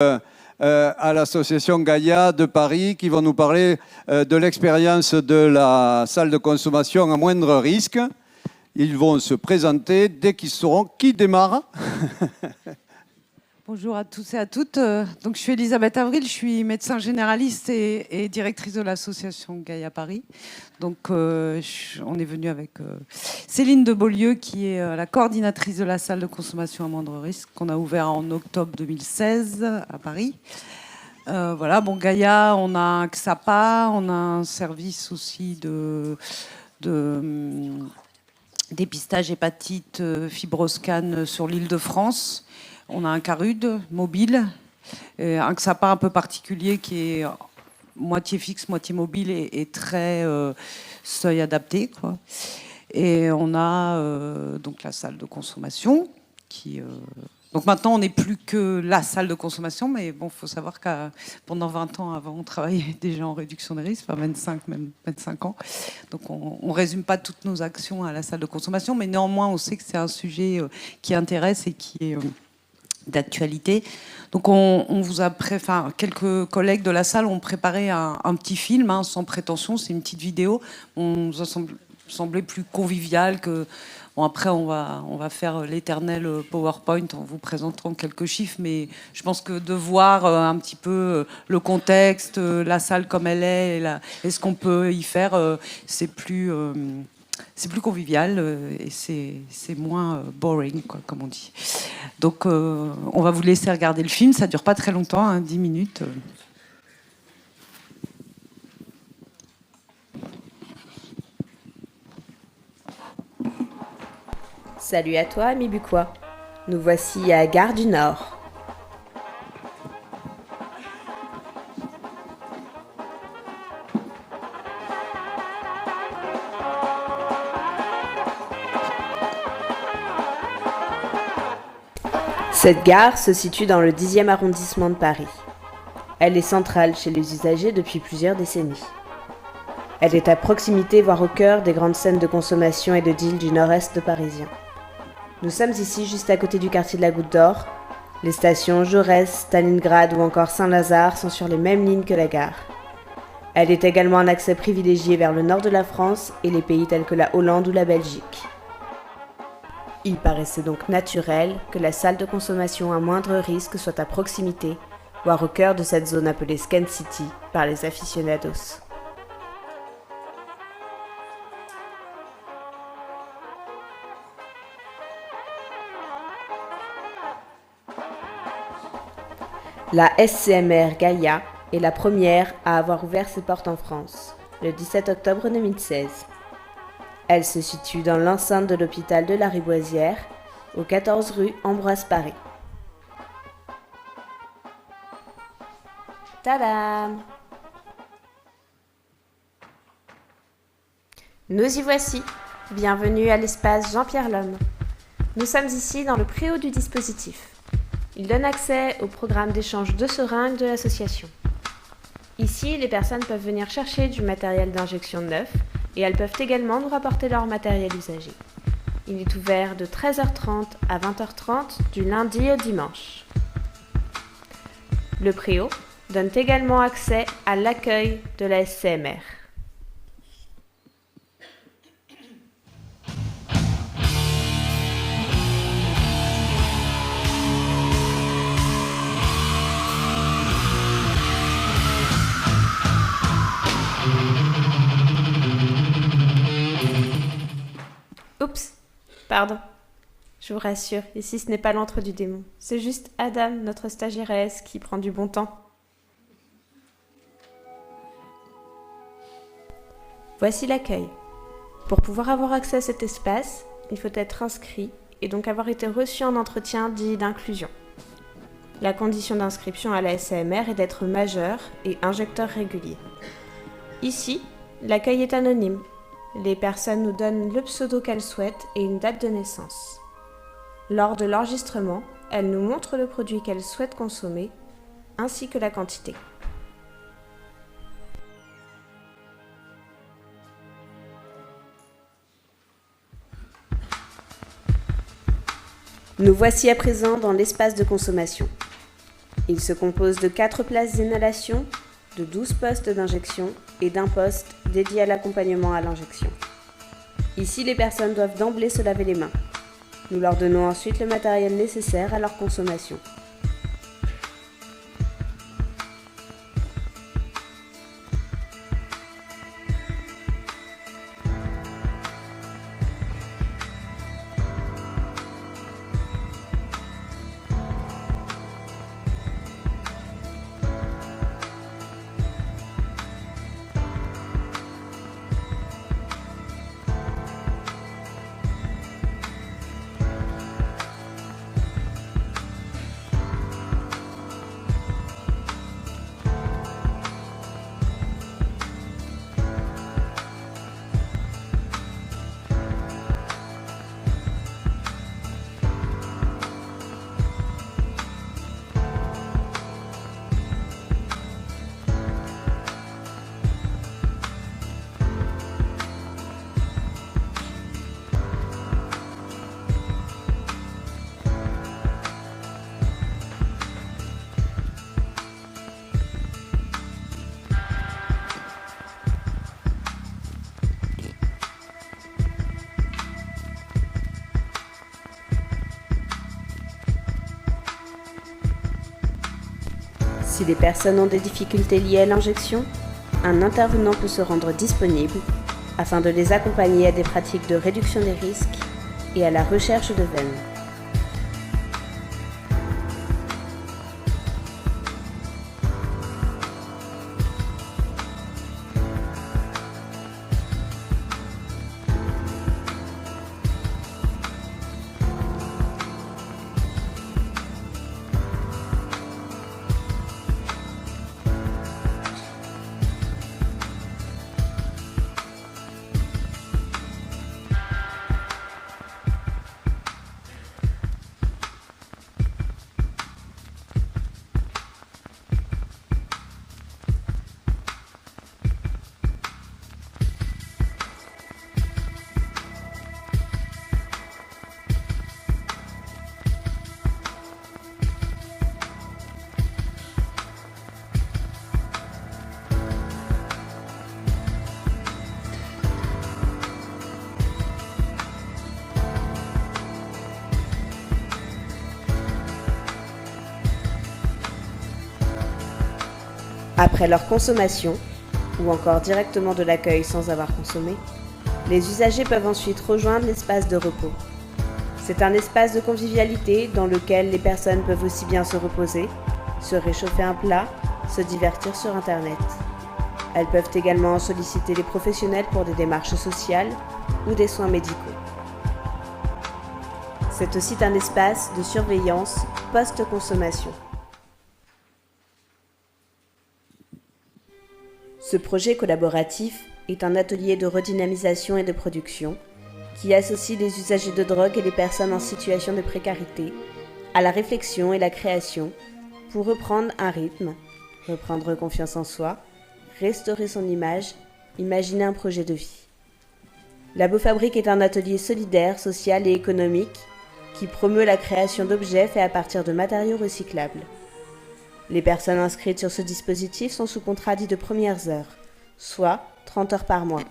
à l'association Gaïa de Paris qui vont nous parler de l'expérience de la salle de consommation à moindre risque. Ils vont se présenter dès qu'ils sauront qui démarre. Bonjour à tous et à toutes. Donc, je suis Elisabeth Avril, je suis médecin généraliste et directrice de l'association Gaïa Paris. Donc, on est venu avec Céline de Beaulieu, qui est la coordinatrice de la salle de consommation à moindre risque, qu'on a ouvert en octobre 2016 à Paris. Voilà, bon, Gaïa, on a un XAPA, on a un service aussi de dépistage hépatite, fibroscan sur l'Île-de-France. On a un CARUD mobile, un XAPA un peu particulier qui est moitié fixe, moitié mobile et très seuil adapté, quoi. Et on a donc la salle de consommation qui... Donc maintenant, on n'est plus que la salle de consommation, mais bon, il faut savoir que pendant 20 ans avant, on travaillait déjà en réduction des risques, enfin 25, même 25 ans. Donc on ne résume pas toutes nos actions à la salle de consommation, mais néanmoins, on sait que c'est un sujet qui intéresse et qui est d'actualité. Donc on vous a quelques collègues de la salle ont préparé un petit film, hein, sans prétention, c'est une petite vidéo. On nous a semblé plus convivial que... Bon, après, on va faire l'éternel PowerPoint en vous présentant quelques chiffres, mais je pense que de voir un petit peu le contexte, la salle comme elle est, et ce qu'on peut y faire, c'est plus convivial et c'est moins boring, quoi, comme on dit. Donc, on va vous laisser regarder le film. Ça ne dure pas très longtemps, hein, 10 minutes. Salut à toi, ami Bucois. Nous voici à Gare du Nord. Cette gare se situe dans le 10e arrondissement de Paris. Elle est centrale chez les usagers depuis plusieurs décennies. Elle est à proximité, voire au cœur des grandes scènes de consommation et de deal du nord-est parisien. Nous sommes ici juste à côté du quartier de la Goutte d'Or. Les stations Jaurès, Stalingrad ou encore Saint-Lazare sont sur les mêmes lignes que la gare. Elle est également un accès privilégié vers le nord de la France et les pays tels que la Hollande ou la Belgique. Il paraissait donc naturel que la salle de consommation à moindre risque soit à proximité, voire au cœur de cette zone appelée Scan City par les aficionados. La SCMR Gaïa est la première à avoir ouvert ses portes en France, le 17 octobre 2016. Elle se situe dans l'enceinte de l'hôpital de la Riboisière, au 14 rue Ambroise Paré. Tadam! Nous y voici. Bienvenue à l'espace Jean-Pierre Lhomme. Nous sommes ici dans le préau du dispositif. Il donne accès au programme d'échange de seringues de l'association. Ici, les personnes peuvent venir chercher du matériel d'injection neuf et elles peuvent également nous rapporter leur matériel usagé. Il est ouvert de 13h30 à 20h30 du lundi au dimanche. Le préau donne également accès à l'accueil de la SCMR. Oups, pardon. Je vous rassure, ici ce n'est pas l'antre du démon. C'est juste Adam, notre stagiairesse, qui prend du bon temps. Voici l'accueil. Pour pouvoir avoir accès à cet espace, il faut être inscrit et donc avoir été reçu en entretien dit d'inclusion. La condition d'inscription à la SCMR est d'être majeur et injecteur régulier. Ici, l'accueil est anonyme. Les personnes nous donnent le pseudo qu'elles souhaitent et une date de naissance. Lors de l'enregistrement, elles nous montrent le produit qu'elles souhaitent consommer, ainsi que la quantité. Nous voici à présent dans l'espace de consommation. Il se compose de 4 places d'inhalation, de 12 postes d'injection et d'un poste dédié à l'accompagnement à l'injection. Ici, les personnes doivent d'emblée se laver les mains. Nous leur donnons ensuite le matériel nécessaire à leur consommation. Si les personnes ont des difficultés liées à l'injection, un intervenant peut se rendre disponible afin de les accompagner à des pratiques de réduction des risques et à la recherche de veines. Après leur consommation, ou encore directement de l'accueil sans avoir consommé, les usagers peuvent ensuite rejoindre l'espace de repos. C'est un espace de convivialité dans lequel les personnes peuvent aussi bien se reposer, se réchauffer un plat, se divertir sur Internet. Elles peuvent également solliciter les professionnels pour des démarches sociales ou des soins médicaux. C'est aussi un espace de surveillance post-consommation. Ce projet collaboratif est un atelier de redynamisation et de production qui associe les usagers de drogue et les personnes en situation de précarité à la réflexion et la création pour reprendre un rythme, reprendre confiance en soi, restaurer son image, imaginer un projet de vie. Labo Fabrique est un atelier solidaire, social et économique qui promeut la création d'objets faits à partir de matériaux recyclables. Les personnes inscrites sur ce dispositif sont sous contrat dit de premières heures, soit 30 heures par mois.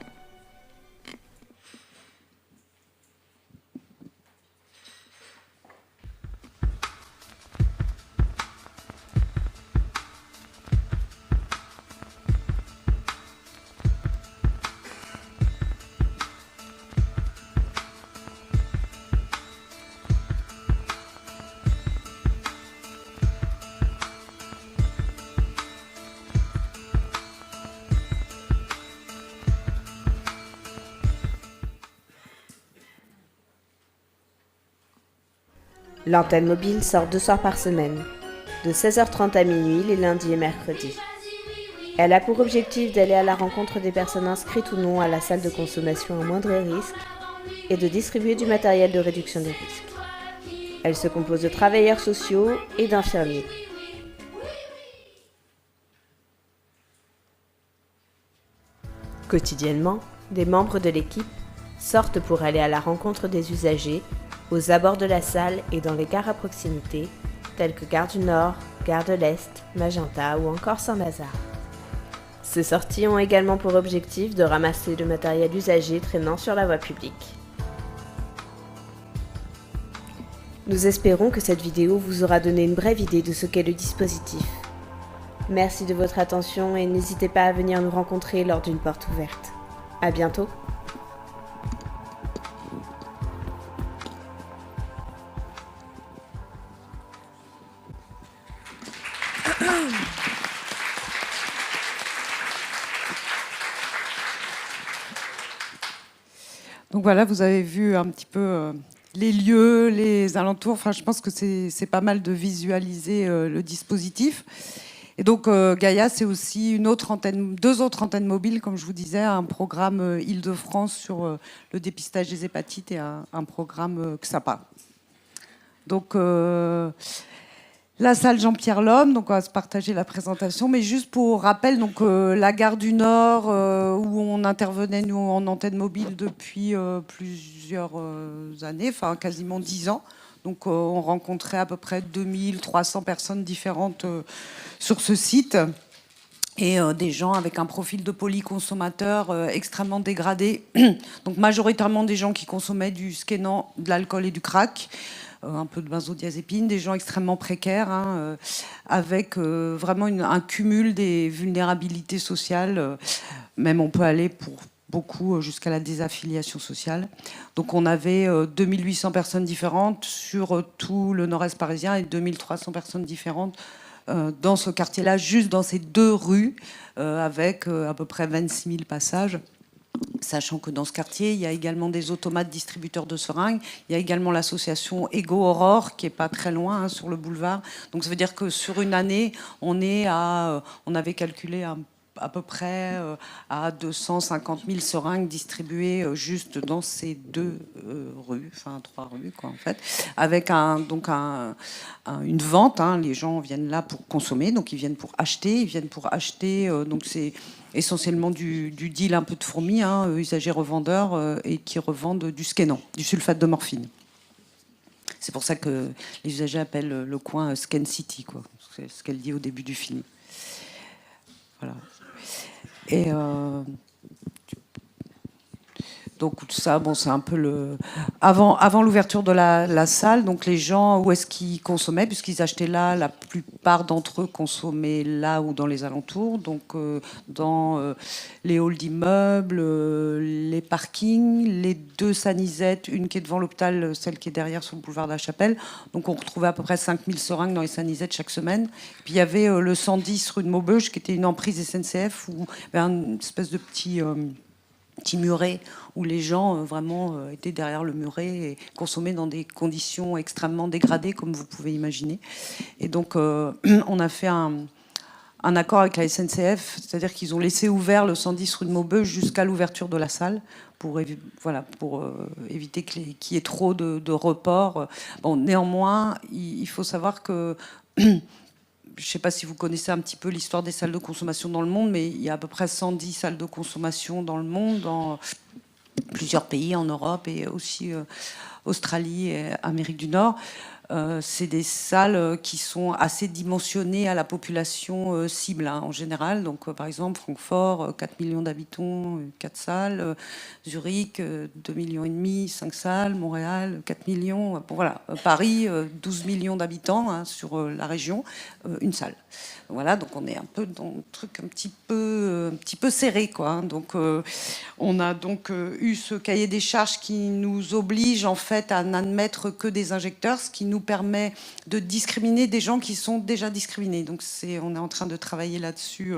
L'antenne mobile sort 2 soirs par semaine, de 16h30 à minuit les lundis et mercredis. Elle a pour objectif d'aller à la rencontre des personnes inscrites ou non à la salle de consommation à moindre risque et de distribuer du matériel de réduction des risques. Elle se compose de travailleurs sociaux et d'infirmiers. Quotidiennement, des membres de l'équipe sortent pour aller à la rencontre des usagers aux abords de la salle et dans les gares à proximité telles que Gare du Nord, Gare de l'Est, Magenta ou encore Saint-Lazare. Ces sorties ont également pour objectif de ramasser le matériel usagé traînant sur la voie publique. Nous espérons que cette vidéo vous aura donné une brève idée de ce qu'est le dispositif. Merci de votre attention et n'hésitez pas à venir nous rencontrer lors d'une porte ouverte. À bientôt! Donc voilà, vous avez vu un petit peu les lieux, les alentours. Enfin, je pense que c'est pas mal de visualiser le dispositif. Et donc Gaïa, c'est aussi deux autres antennes mobiles, comme je vous disais, un programme Île-de-France sur le dépistage des hépatites et un programme XAPA. Donc la salle Jean-Pierre Lhomme, donc on va se partager la présentation, mais juste pour rappel, donc la gare du Nord où on intervenait nous en antenne mobile depuis plusieurs années, enfin quasiment 10 ans. Donc on rencontrait à peu près 2300 personnes différentes sur ce site et des gens avec un profil de polyconsommateurs extrêmement dégradé. Donc majoritairement des gens qui consommaient du Skénan, de l'alcool et du crack. Un peu de benzodiazépine, des gens extrêmement précaires, avec vraiment un cumul des vulnérabilités sociales. Même on peut aller pour beaucoup jusqu'à la désaffiliation sociale. Donc on avait 2800 personnes différentes sur tout le nord-est parisien et 2300 personnes différentes dans ce quartier-là, juste dans ces 2 rues, avec à peu près 26 000 passages. Sachant que dans ce quartier, il y a également des automates distributeurs de seringues. Il y a également l'association Ego Aurore, qui est pas très loin, sur le boulevard. Donc ça veut dire que sur une année, on avait calculé à peu près à 250 000 seringues distribuées juste dans ces 2 rues, enfin 3 rues quoi en fait, avec une vente. Les gens viennent là pour consommer, donc ils viennent pour acheter, donc c'est essentiellement du deal un peu de fourmi, usagers revendeurs et qui revendent du Skénan, du sulfate de morphine. C'est pour ça que les usagers appellent le coin Scan City, quoi. C'est ce qu'elle dit au début du film. Voilà. Et donc tout ça, bon, c'est un peu avant l'ouverture de la salle. Donc les gens, où est-ce qu'ils consommaient, puisqu'ils achetaient là, la plupart d'entre eux consommaient là ou dans les alentours, donc dans les halls d'immeubles, les parkings, les 2 sanisettes, une qui est devant l'hôpital, celle qui est derrière sur le boulevard de la Chapelle. Donc on retrouvait à peu près 5000 seringues dans les sanisettes chaque semaine. Puis il y avait le 110 rue de Maubeuge, qui était une emprise SNCF, où il y avait une espèce de petit muret où les gens vraiment étaient derrière le muret et consommaient dans des conditions extrêmement dégradées, comme vous pouvez imaginer. Et donc, on a fait un accord avec la SNCF, c'est-à-dire qu'ils ont laissé ouvert le 110 rue de Maubeuge jusqu'à l'ouverture de la salle pour éviter qu'il y ait trop de reports. Bon, néanmoins, il faut savoir que... Je ne sais pas si vous connaissez un petit peu l'histoire des salles de consommation dans le monde, mais il y a à peu près 110 salles de consommation dans le monde, dans plusieurs pays, en Europe et aussi Australie et Amérique du Nord. C'est des salles qui sont assez dimensionnées à la population cible, en général. Donc, par exemple, Francfort, 4 millions d'habitants, 4 salles. Zurich, 2,5 millions, 5 salles. Montréal, 4 millions. Bon, voilà. Paris, 12 millions d'habitants sur la région, une salle. Voilà, donc on est un peu dans un truc un petit peu serré, quoi. Donc, on a donc eu ce cahier des charges qui nous oblige en fait à n'admettre que des injecteurs, ce qui nous permet de discriminer des gens qui sont déjà discriminés. Donc, on est en train de travailler là-dessus.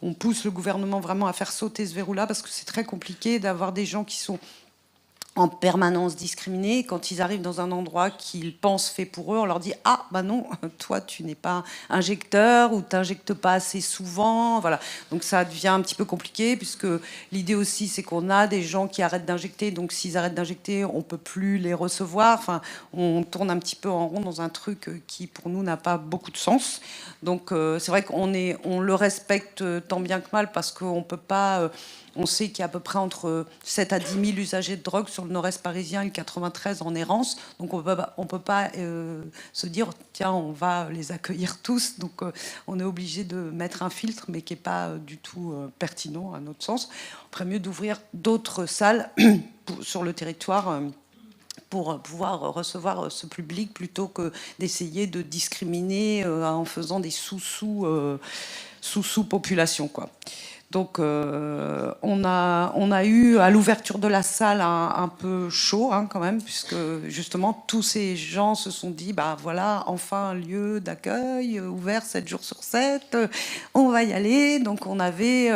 On pousse le gouvernement vraiment à faire sauter ce verrou-là parce que c'est très compliqué d'avoir des gens qui sont en permanence discriminés. Quand ils arrivent dans un endroit qu'ils pensent fait pour eux, on leur dit « Ah, bah non, toi, tu n'es pas injecteur ou tu n'injectes pas assez souvent. » Voilà. Donc ça devient un petit peu compliqué puisque l'idée aussi, c'est qu'on a des gens qui arrêtent d'injecter. Donc s'ils arrêtent d'injecter, on ne peut plus les recevoir. Enfin, on tourne un petit peu en rond dans un truc qui, pour nous, n'a pas beaucoup de sens. Donc c'est vrai qu'on le respecte tant bien que mal parce qu'on ne peut pas... On sait qu'il y a à peu près entre 7 à 10 000 usagers de drogue sur le nord-est parisien et le 93 en errance. Donc on peut pas se dire, tiens, on va les accueillir tous. Donc on est obligé de mettre un filtre, mais qui n'est pas du tout pertinent à notre sens. On ferait mieux d'ouvrir d'autres salles sur le territoire pour pouvoir recevoir ce public plutôt que d'essayer de discriminer en faisant des sous-populations, quoi. Donc on a eu à l'ouverture de la salle un peu chaud quand même, puisque justement tous ces gens se sont dit, bah voilà, enfin un lieu d'accueil ouvert 7 jours sur 7, on va y aller. Donc on avait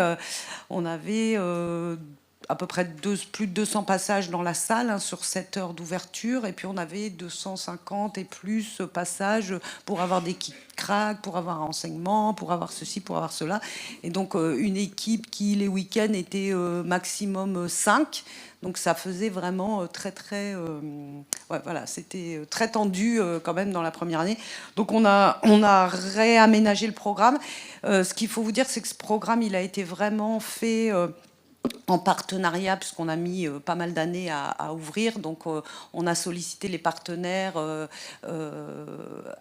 à peu près plus de 200 passages dans la salle sur 7 heures d'ouverture. Et puis on avait 250 et plus passages pour avoir des kits crack, pour avoir un renseignement, pour avoir ceci, pour avoir cela. Et donc une équipe qui, les week-ends, était maximum 5. Donc ça faisait vraiment voilà, c'était très tendu quand même dans la première année. Donc on a réaménagé le programme. Ce qu'il faut vous dire, c'est que ce programme, il a été vraiment fait en partenariat, puisqu'on a mis pas mal d'années à ouvrir. Donc on a sollicité les partenaires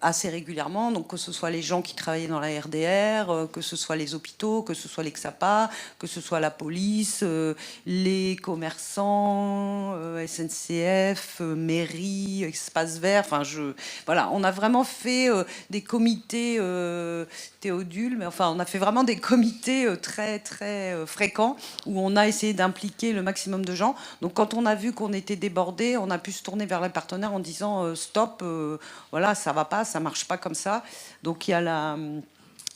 assez régulièrement, donc que ce soit les gens qui travaillaient dans la RDR, que ce soit les hôpitaux, que ce soit les XAPA, que ce soit la police, les commerçants, SNCF, mairie, espace vert. Enfin, voilà, on a vraiment fait des comités Théodule, mais enfin, on a fait vraiment des comités très fréquents où on a essayé d'impliquer le maximum de gens. Donc, quand on a vu qu'on était débordé, on a pu se tourner vers les partenaires en disant stop, voilà, ça va pas, ça marche pas comme ça. Donc, il y a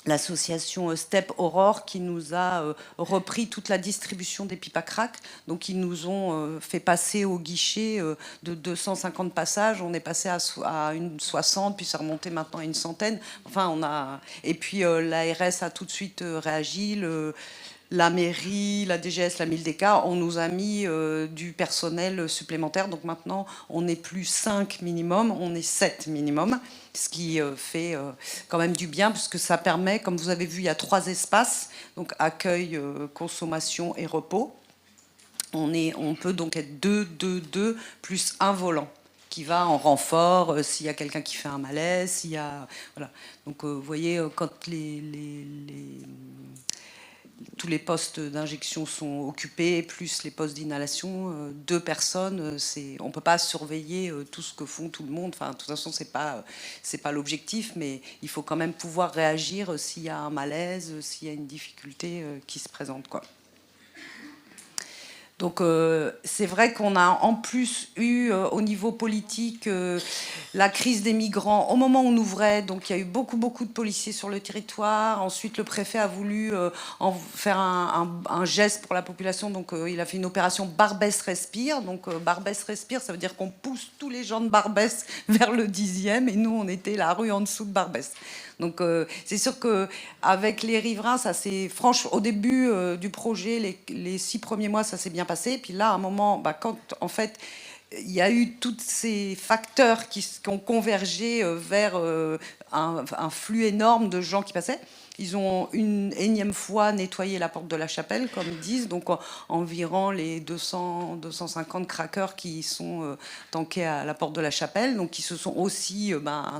l'association Step Aurore qui nous a repris toute la distribution des pipes à crack. Donc ils nous ont fait passer au guichet de 250 passages. On est passé à une 60, puis ça remontait maintenant à une centaine. Enfin, et puis l'ARS a tout de suite réagi. La mairie, la DGS, la MILDEC, on nous a mis du personnel supplémentaire. Donc maintenant, on n'est plus 5 minimum, on est 7 minimum. Ce qui fait quand même du bien, puisque ça permet, comme vous avez vu, il y a 3 espaces, donc accueil, consommation et repos. On peut donc être 2, plus un volant qui va en renfort s'il y a quelqu'un qui fait un malaise, s'il y a... Voilà. Donc vous voyez, quand tous les postes d'injection sont occupés, plus les postes d'inhalation, 2 personnes, on ne peut pas surveiller tout ce que font tout le monde. Enfin, de toute façon, c'est pas l'objectif, mais il faut quand même pouvoir réagir s'il y a un malaise, s'il y a une difficulté qui se présente, quoi. Donc c'est vrai qu'on a en plus eu au niveau politique la crise des migrants au moment où on ouvrait. Donc il y a eu beaucoup de policiers sur le territoire. Ensuite le préfet a voulu en faire un geste pour la population. Donc il a fait une opération Barbès Respire. Donc Barbès Respire, ça veut dire qu'on pousse tous les gens de Barbès vers le 10e. Et nous on était la rue en dessous de Barbès. Donc c'est sûr qu'avec les riverains, ça s'est franchement, au début du projet, les 6 premiers mois, ça s'est bien passé. Puis là, à un moment, quand en fait, il y a eu tous ces facteurs qui ont convergé vers un flux énorme de gens qui passaient. Ils ont une énième fois nettoyé la porte de la chapelle, comme ils disent, donc environ les 250 craqueurs qui sont tankés à la porte de la chapelle, donc qui se sont aussi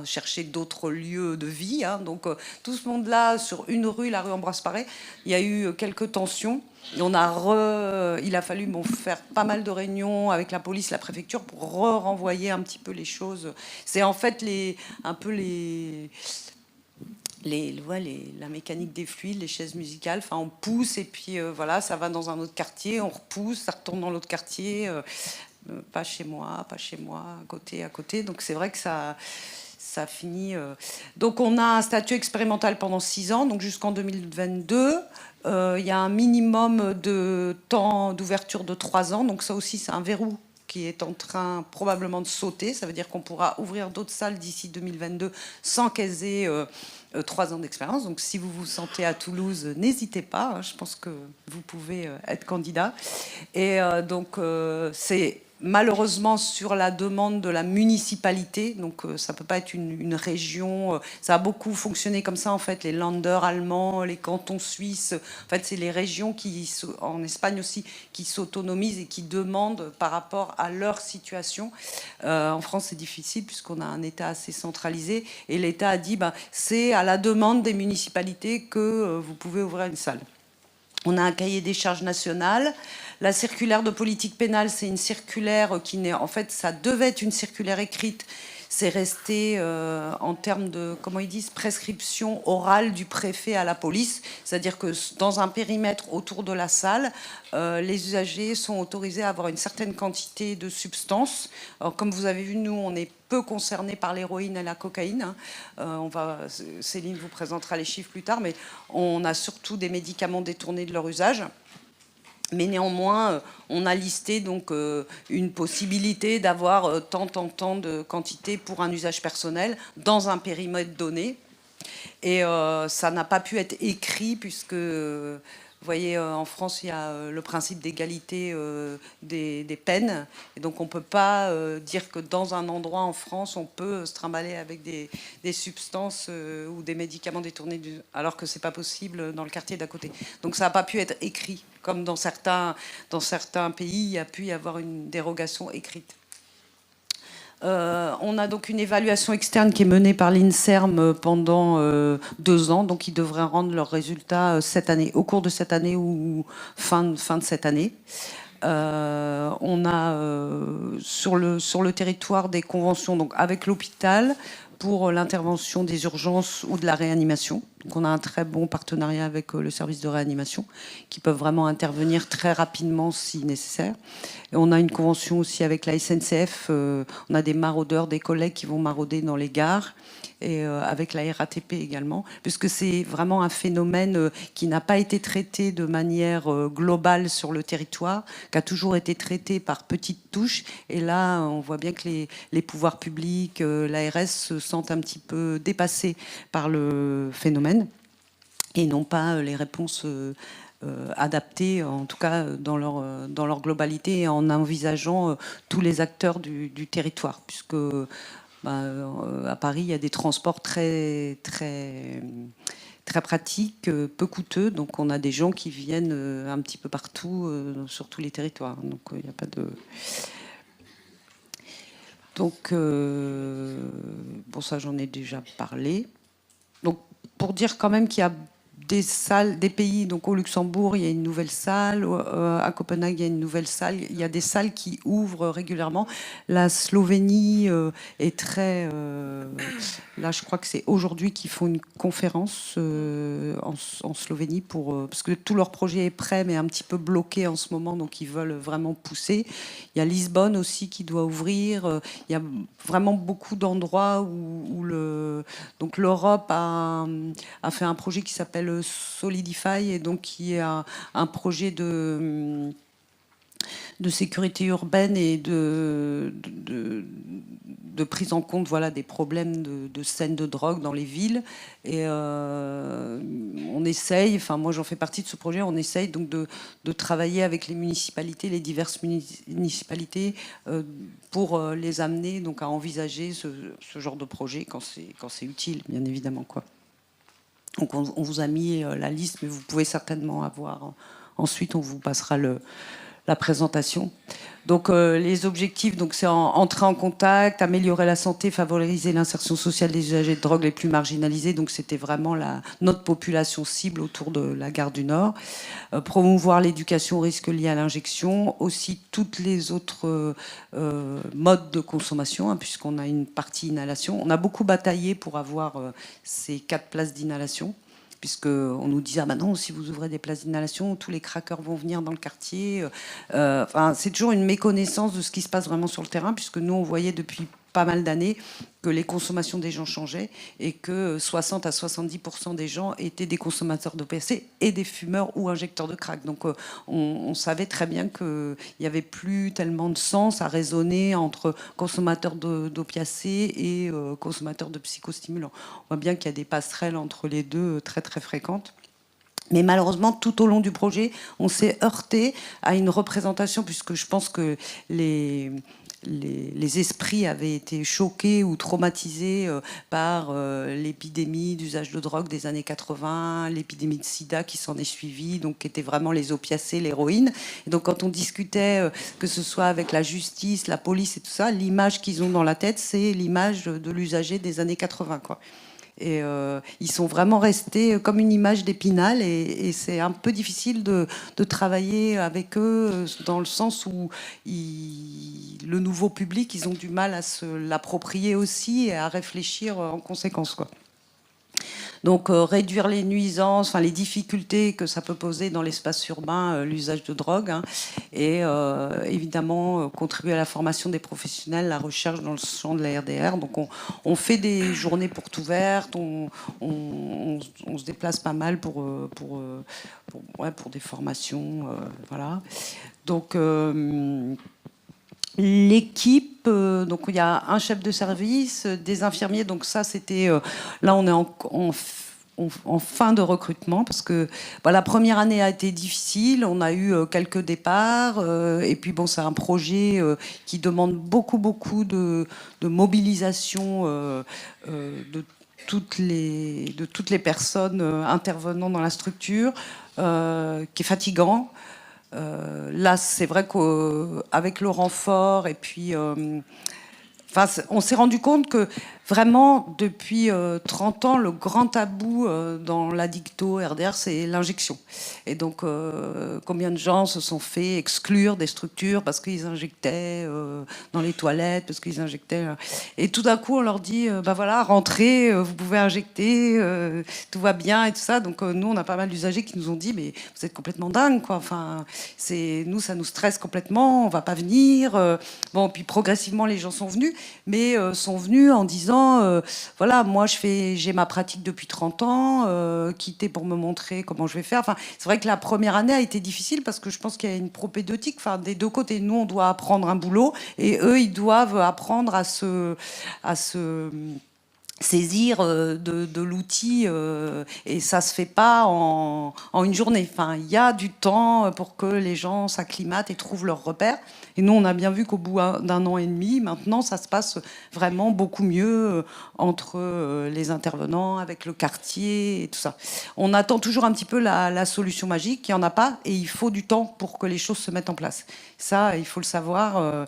cherchés d'autres lieux de vie. Donc tout ce monde-là, sur une rue, la rue Ambroise Paré, il y a eu quelques tensions. Et il a fallu faire pas mal de réunions avec la police, la préfecture, pour renvoyer un petit peu les choses. C'est en fait la mécanique des fluides, les chaises musicales. Enfin, on pousse et puis voilà, ça va dans un autre quartier, on repousse, ça retourne dans l'autre quartier. Pas chez moi, à côté. Donc c'est vrai que ça finit. Donc on a un statut expérimental pendant 6 ans, donc jusqu'en 2022. Il y a un minimum de temps d'ouverture de 3 ans. Donc ça aussi, c'est un verrou qui est en train probablement de sauter. Ça veut dire qu'on pourra ouvrir d'autres salles d'ici 2022 sans qu'elles aient 3 ans d'expérience. Donc si vous vous sentez à Toulouse, n'hésitez pas. Je pense que vous pouvez être candidat. Et donc c'est malheureusement sur la demande de la municipalité, donc ça ne peut pas être une région, ça a beaucoup fonctionné comme ça en fait, les Länder allemands, les cantons suisses, en fait c'est les régions en Espagne aussi, qui s'autonomisent et qui demandent par rapport à leur situation. En France c'est difficile puisqu'on a un État assez centralisé et l'État a dit c'est à la demande des municipalités que vous pouvez ouvrir une salle. On a un cahier des charges national. La circulaire de politique pénale, c'est une circulaire qui n'est... En fait, ça devait être une circulaire écrite. C'est resté en termes de, comment ils disent, prescription orale du préfet à la police. C'est-à-dire que dans un périmètre autour de la salle, les usagers sont autorisés à avoir une certaine quantité de substances. Alors, comme vous avez vu, nous, on est peu concernés par l'héroïne et la cocaïne. Céline vous présentera les chiffres plus tard, mais on a surtout des médicaments détournés de leur usage. Mais néanmoins, on a listé donc une possibilité d'avoir tant de quantité pour un usage personnel dans un périmètre donné. Et ça n'a pas pu être écrit puisque, vous voyez, en France, il y a le principe d'égalité des peines. Et donc, on ne peut pas dire que dans un endroit en France, on peut se trimballer avec des substances ou des médicaments détournés, alors que ce n'est pas possible dans le quartier d'à côté. Donc, ça n'a pas pu être écrit. Comme dans certains pays, il y a pu y avoir une dérogation écrite. On a donc une évaluation externe qui est menée par l'INSERM pendant 2 ans, donc ils devraient rendre leurs résultats cette année, au cours de cette année ou fin de cette année. On a sur le territoire des conventions donc avec l'hôpital pour l'intervention des urgences ou de la réanimation. Donc on a un très bon partenariat avec le service de réanimation qui peuvent vraiment intervenir très rapidement si nécessaire. Et on a une convention aussi avec la SNCF. On a des maraudeurs, des collègues qui vont marauder dans les gares et avec la RATP également, puisque c'est vraiment un phénomène qui n'a pas été traité de manière globale sur le territoire, qui a toujours été traité par petites touches. Et là, on voit bien que les pouvoirs publics, l'ARS se sentent un petit peu dépassés par le phénomène et n'ont pas les réponses adaptées, en tout cas dans leur globalité, et en envisageant tous les acteurs du territoire, puisque à Paris, il y a des transports très pratiques, peu coûteux, donc on a des gens qui viennent un petit peu partout, sur tous les territoires, donc il n'y a pas de... Donc, bon, ça j'en ai déjà parlé. Donc, pour dire quand même qu'il y a des salles, des pays, donc au Luxembourg, il y a une nouvelle salle, à Copenhague, il y a une nouvelle salle, il y a des salles qui ouvrent régulièrement. La Slovénie est très... là, je crois que c'est aujourd'hui qu'ils font une conférence en Slovénie, parce que tout leur projet est prêt, mais un petit peu bloqué en ce moment, donc ils veulent vraiment pousser. Il y a Lisbonne aussi qui doit ouvrir. Il y a vraiment beaucoup d'endroits où donc l'Europe a fait un projet qui s'appelle Solidify, et donc qui est un projet de sécurité urbaine et de prise en compte, voilà, des problèmes de scènes de drogue dans les villes. Et on essaye, enfin moi j'en fais partie de ce projet, on essaye donc de travailler avec les municipalités, les diverses municipalités, pour les amener donc à envisager ce genre de projet quand c'est utile, bien évidemment, quoi. Donc on vous a mis la liste, mais vous pouvez certainement avoir... Ensuite, on vous passera la présentation. Donc les objectifs, donc c'est entrer en contact, améliorer la santé, favoriser l'insertion sociale des usagers de drogue les plus marginalisés. Donc c'était vraiment notre population cible autour de la gare du Nord. Promouvoir l'éducation aux risques liés à l'injection, aussi toutes les autres modes de consommation, hein, puisqu'on a une partie inhalation. On a beaucoup bataillé pour avoir ces 4 places d'inhalation, puisqu'on nous disait, ah ben non, si vous ouvrez des places d'inhalation, tous les craqueurs vont venir dans le quartier. Enfin, c'est toujours une méconnaissance de ce qui se passe vraiment sur le terrain, puisque nous, on voyait depuis pas mal d'années que les consommations des gens changeaient et que 60 à 70% des gens étaient des consommateurs d'OPC et des fumeurs ou injecteurs de crack. Donc on savait très bien qu'il n'y avait plus tellement de sens à raisonner entre consommateurs d'opiacés et consommateurs de psychostimulants. On voit bien qu'il y a des passerelles entre les deux très très fréquentes. Mais malheureusement, tout au long du projet, on s'est heurté à une représentation, puisque je pense que les esprits avaient été choqués ou traumatisés par l'épidémie d'usage de drogue des années 80, l'épidémie de sida qui s'en est suivie, donc qui était vraiment les opiacés, l'héroïne. Et donc quand on discutait, que ce soit avec la justice, la police et tout ça, l'image qu'ils ont dans la tête, c'est l'image de l'usager des années 80, quoi. Et ils sont vraiment restés comme une image d'Épinal, et c'est un peu difficile de travailler avec eux, dans le sens où le nouveau public, ils ont du mal à se l'approprier aussi et à réfléchir en conséquence, quoi. Donc réduire les nuisances, enfin les difficultés que ça peut poser dans l'espace urbain, l'usage de drogue, hein, et évidemment contribuer à la formation des professionnels, la recherche dans le champ de la RDR. Donc on fait des journées portes ouvertes, on se déplace pas mal pour des formations, voilà. Donc l'équipe, donc il y a un chef de service, des infirmiers. Donc ça, c'était là, on est en fin de recrutement, parce que la première année a été difficile. On a eu quelques départs, et puis bon, c'est un projet qui demande beaucoup de mobilisation de toutes les personnes intervenant dans la structure, qui est fatigant. Là, c'est vrai qu'avec le renfort, et puis on s'est rendu compte que vraiment, depuis 30 ans, le grand tabou dans l'addicto RDR, c'est l'injection. Et donc, combien de gens se sont fait exclure des structures parce qu'ils injectaient dans les toilettes, parce qu'ils injectaient... Et tout d'un coup, on leur dit, voilà, rentrez, vous pouvez injecter, tout va bien et tout ça. Donc, nous, on a pas mal d'usagers qui nous ont dit, mais vous êtes complètement dingue, quoi. Enfin, nous, ça nous stresse complètement, on va pas venir. Bon, puis progressivement, les gens sont venus, mais sont venus en disant, voilà, moi j'ai ma pratique depuis 30 ans, quitter pour me montrer comment je vais faire. Enfin, c'est vrai que la première année a été difficile, parce que je pense qu'il y a une propédeutique, enfin, des deux côtés. Nous, on doit apprendre un boulot, et eux, ils doivent apprendre à se saisir de l'outil, et ça se fait pas en une journée. Enfin, il y a du temps pour que les gens s'acclimatent et trouvent leurs repères. Et nous, on a bien vu qu'au bout d'un an et demi, maintenant, ça se passe vraiment beaucoup mieux entre les intervenants, avec le quartier et tout ça. On attend toujours un petit peu la solution magique. Il n'y en a pas, et il faut du temps pour que les choses se mettent en place. Ça, il faut le savoir.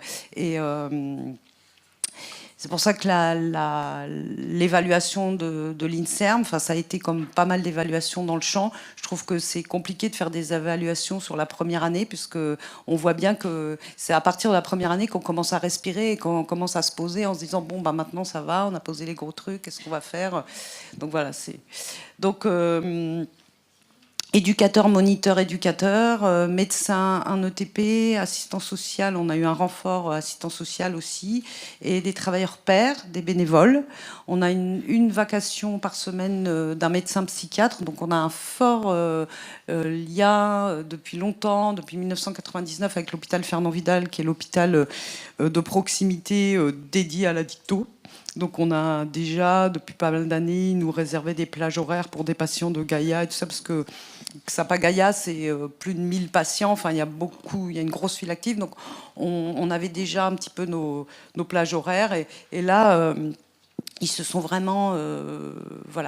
C'est pour ça que l'évaluation de l'INSERM, enfin, ça a été comme pas mal d'évaluations dans le champ. Je trouve que c'est compliqué de faire des évaluations sur la première année, puisque on voit bien que c'est à partir de la première année qu'on commence à respirer et qu'on commence à se poser en se disant, bon, maintenant ça va, on a posé les gros trucs, qu'est-ce qu'on va faire? Donc voilà, donc éducateur, moniteur, éducateur, médecin, un ETP, assistant social, on a eu un renfort assistant social aussi, et des travailleurs pairs, des bénévoles. On a une vacation par semaine d'un médecin psychiatre, donc on a un fort lien depuis longtemps, depuis 1999, avec l'hôpital Fernand Vidal, qui est l'hôpital de proximité dédié à l'addicto. Donc on a déjà, depuis pas mal d'années, nous réservé des plages horaires pour des patients de Gaïa et tout ça, parce que Xapa Gaïa, c'est plus de 1000 patients, enfin il y a une grosse file active, donc on avait déjà un petit peu nos plages horaires, et là... ils se sont vraiment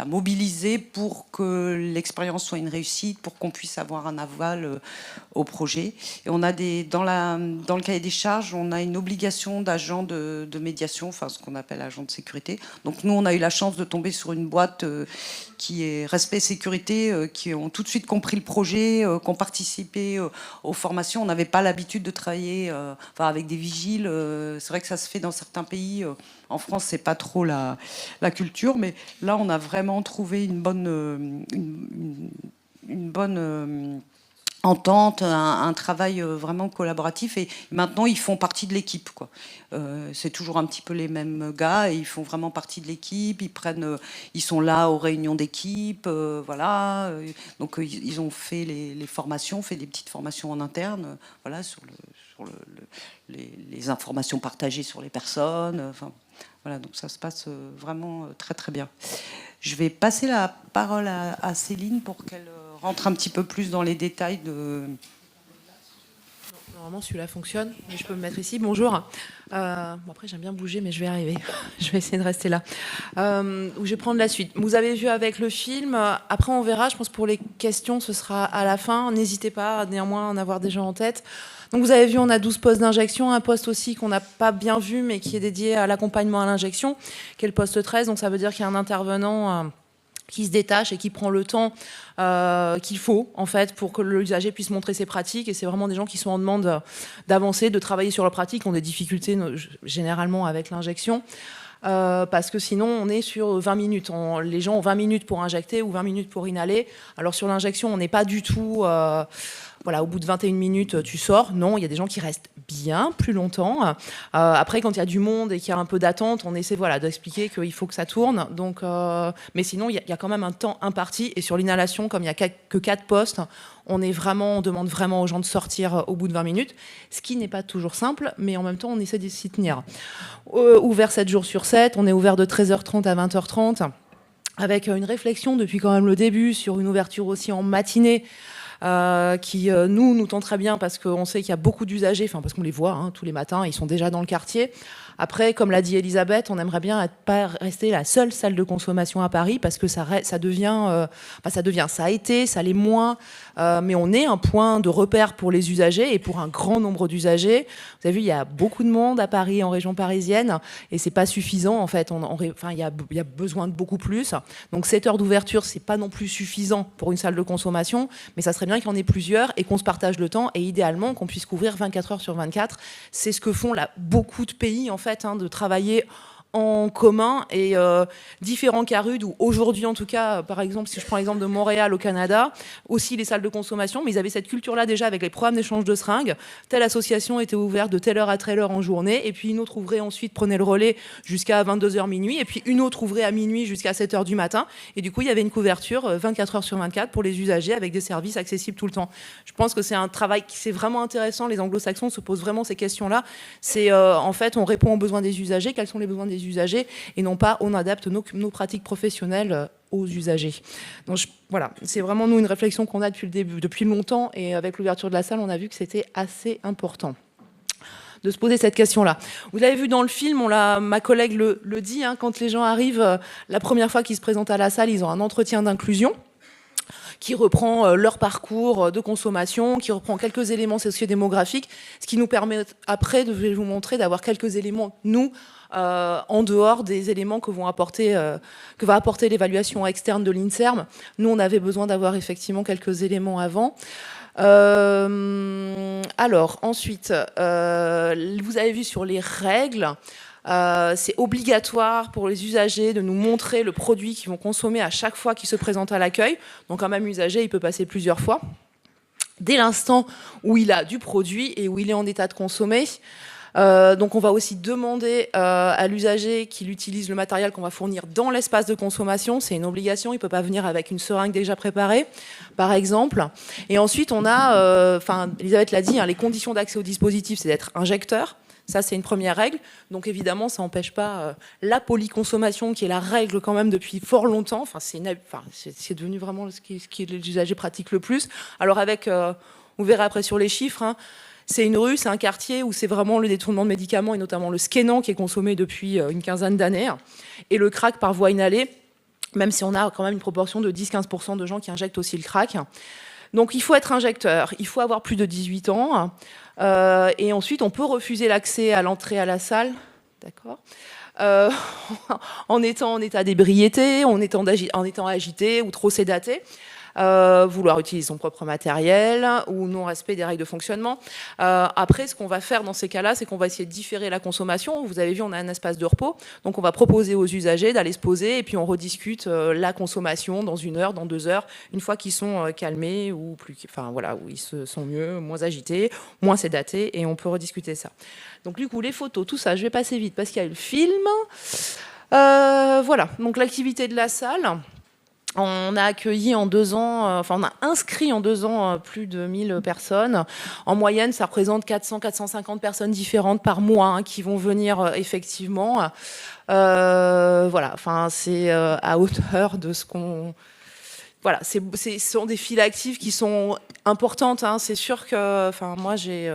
mobilisés pour que l'expérience soit une réussite, pour qu'on puisse avoir un aval au projet. Et on a dans le cahier des charges, on a une obligation d'agent de médiation, enfin ce qu'on appelle agent de sécurité. Donc nous, on a eu la chance de tomber sur une boîte qui est Respect Sécurité, qui ont tout de suite compris le projet, qui ont participé aux formations. On n'avait pas l'habitude de travailler avec des vigiles. C'est vrai que ça se fait dans certains pays. En France, c'est pas trop la culture, mais là, on a vraiment trouvé une bonne entente, un travail vraiment collaboratif, et maintenant ils font partie de l'équipe, quoi. C'est toujours un petit peu les mêmes gars, et ils font vraiment partie de l'équipe. Ils sont là aux réunions d'équipe, voilà. Donc ils ont fait les formations, fait des petites formations en interne, voilà, sur les informations partagées sur les personnes. Enfin, voilà, donc ça se passe vraiment très très bien. Je vais passer la parole à Céline pour qu'elle rentre un petit peu plus dans les détails de... Normalement, celui-là fonctionne, mais je peux me mettre ici. Bonjour. Bon, après, j'aime bien bouger, mais je vais arriver. Je vais essayer de rester là. Je vais prendre la suite. Vous avez vu avec le film. Après, on verra. Je pense pour les questions, ce sera à la fin. N'hésitez pas, néanmoins, à en avoir déjà en tête. Donc, vous avez vu, on a 12 postes d'injection. Un poste aussi qu'on n'a pas bien vu, mais qui est dédié à l'accompagnement à l'injection, qui est le poste 13. Donc, ça veut dire qu'il y a un intervenant... qui se détache et qui prend le temps qu'il faut en fait pour que l'usager puisse montrer ses pratiques, et c'est vraiment des gens qui sont en demande d'avancer, de travailler sur leur pratique, qui ont des difficultés généralement avec l'injection. Parce que sinon on est sur 20 minutes. Les gens ont 20 minutes pour injecter ou 20 minutes pour inhaler. Alors sur l'injection, on n'est pas du tout... voilà, au bout de 21 minutes, tu sors. Non, il y a des gens qui restent bien plus longtemps. Après, quand il y a du monde et qu'il y a un peu d'attente, on essaie d'expliquer qu'il faut que ça tourne. Donc, mais sinon, il y a quand même un temps imparti. Et sur l'inhalation, comme il n'y a que 4 postes, on demande vraiment aux gens de sortir au bout de 20 minutes, ce qui n'est pas toujours simple, mais en même temps, on essaie de s'y tenir. Ouvert 7 jours sur 7, on est ouvert de 13h30 à 20h30, avec une réflexion depuis quand même le début sur une ouverture aussi en matinée, qui nous tend très bien parce qu'on sait qu'il y a beaucoup d'usagers, parce qu'on les voit tous les matins, ils sont déjà dans le quartier. Après, comme l'a dit Elisabeth, on aimerait bien pas rester la seule salle de consommation à Paris, parce que ça a été, ça l'est moins, mais on est un point de repère pour les usagers et pour un grand nombre d'usagers. Vous avez vu, il y a beaucoup de monde à Paris, en région parisienne, et c'est pas suffisant en fait. Il y a besoin de beaucoup plus. Donc 7 heures d'ouverture, c'est pas non plus suffisant pour une salle de consommation, mais ça serait bien qu'il y en ait plusieurs et qu'on se partage le temps, et idéalement qu'on puisse couvrir 24 heures sur 24. C'est ce que font là beaucoup de pays en fait, de travailler en commun, et différents CARUD, où aujourd'hui en tout cas, par exemple, si je prends l'exemple de Montréal au Canada, aussi les salles de consommation, mais ils avaient cette culture-là déjà avec les programmes d'échange de seringues. Telle association était ouverte de telle heure à telle heure en journée, et puis une autre ouvrait ensuite, prenait le relais jusqu'à 22h minuit, et puis une autre ouvrait à minuit jusqu'à 7h du matin, et du coup il y avait une couverture 24 heures sur 24 pour les usagers, avec des services accessibles tout le temps. Je pense que c'est un travail qui c'est vraiment intéressant. Les anglo-saxons se posent vraiment ces questions-là. C'est en fait, on répond aux besoins des usagers. Quels sont les besoins des usagers, et non pas on adapte nos pratiques professionnelles aux usagers. Donc voilà, c'est vraiment nous une réflexion qu'on a depuis le début, depuis longtemps, et avec l'ouverture de la salle, on a vu que c'était assez important de se poser cette question-là. Vous l'avez vu dans le film, ma collègue le dit, quand les gens arrivent, la première fois qu'ils se présentent à la salle, ils ont un entretien d'inclusion qui reprend leur parcours de consommation, qui reprend quelques éléments sociodémographiques, ce qui nous permet après, je vais vous montrer, d'avoir quelques éléments, nous, en dehors des éléments que va apporter l'évaluation externe de l'INSERM. Nous, on avait besoin d'avoir effectivement quelques éléments avant. Alors, ensuite, vous avez vu sur les règles, c'est obligatoire pour les usagers de nous montrer le produit qu'ils vont consommer à chaque fois qu'ils se présentent à l'accueil. Donc un même usager, il peut passer plusieurs fois. Dès l'instant où il a du produit et où il est en état de consommer, donc on va aussi demander à l'usager qu'il utilise le matériel qu'on va fournir dans l'espace de consommation. C'est une obligation, il ne peut pas venir avec une seringue déjà préparée, par exemple. Et ensuite, on a, Elisabeth l'a dit, les conditions d'accès au dispositif, c'est d'être injecteur. Ça, c'est une première règle. Donc, évidemment, ça n'empêche pas la polyconsommation, qui est la règle quand même depuis fort longtemps. C'est devenu vraiment ce qui les usagers pratiquent le plus. Alors, vous verrez après sur les chiffres, c'est une rue, c'est un quartier où c'est vraiment le détournement de médicaments, et notamment le Skénan, qui est consommé depuis une quinzaine d'années, et le crack par voie inhalée, même si on a quand même une proportion de 10-15% de gens qui injectent aussi le crack. Donc, il faut être injecteur, il faut avoir plus de 18 ans, et ensuite, on peut refuser l'accès à l'entrée à la salle, d'accord, en étant en état d'ébriété, en étant agité ou trop sédaté. Vouloir utiliser son propre matériel ou non-respect des règles de fonctionnement. Après, ce qu'on va faire dans ces cas-là, c'est qu'on va essayer de différer la consommation. Vous avez vu, on a un espace de repos. Donc, on va proposer aux usagers d'aller se poser, et puis on rediscute la consommation dans 1 heure, dans 2 heures, une fois qu'ils sont calmés ou où ils se sont mieux, moins agités, moins sédatés, et on peut rediscuter ça. Donc, du coup, les photos, tout ça, je vais passer vite parce qu'il y a eu le film. Voilà, donc l'activité de la salle. On a accueilli en 2 ans, on a inscrit en 2 ans plus de 1000 personnes. En moyenne, ça représente 400-450 personnes différentes par mois qui vont venir effectivement. Voilà, c'est à hauteur de ce qu'on voilà, ce sont des files actives qui sont importantes. Hein. C'est sûr que, moi, j'ai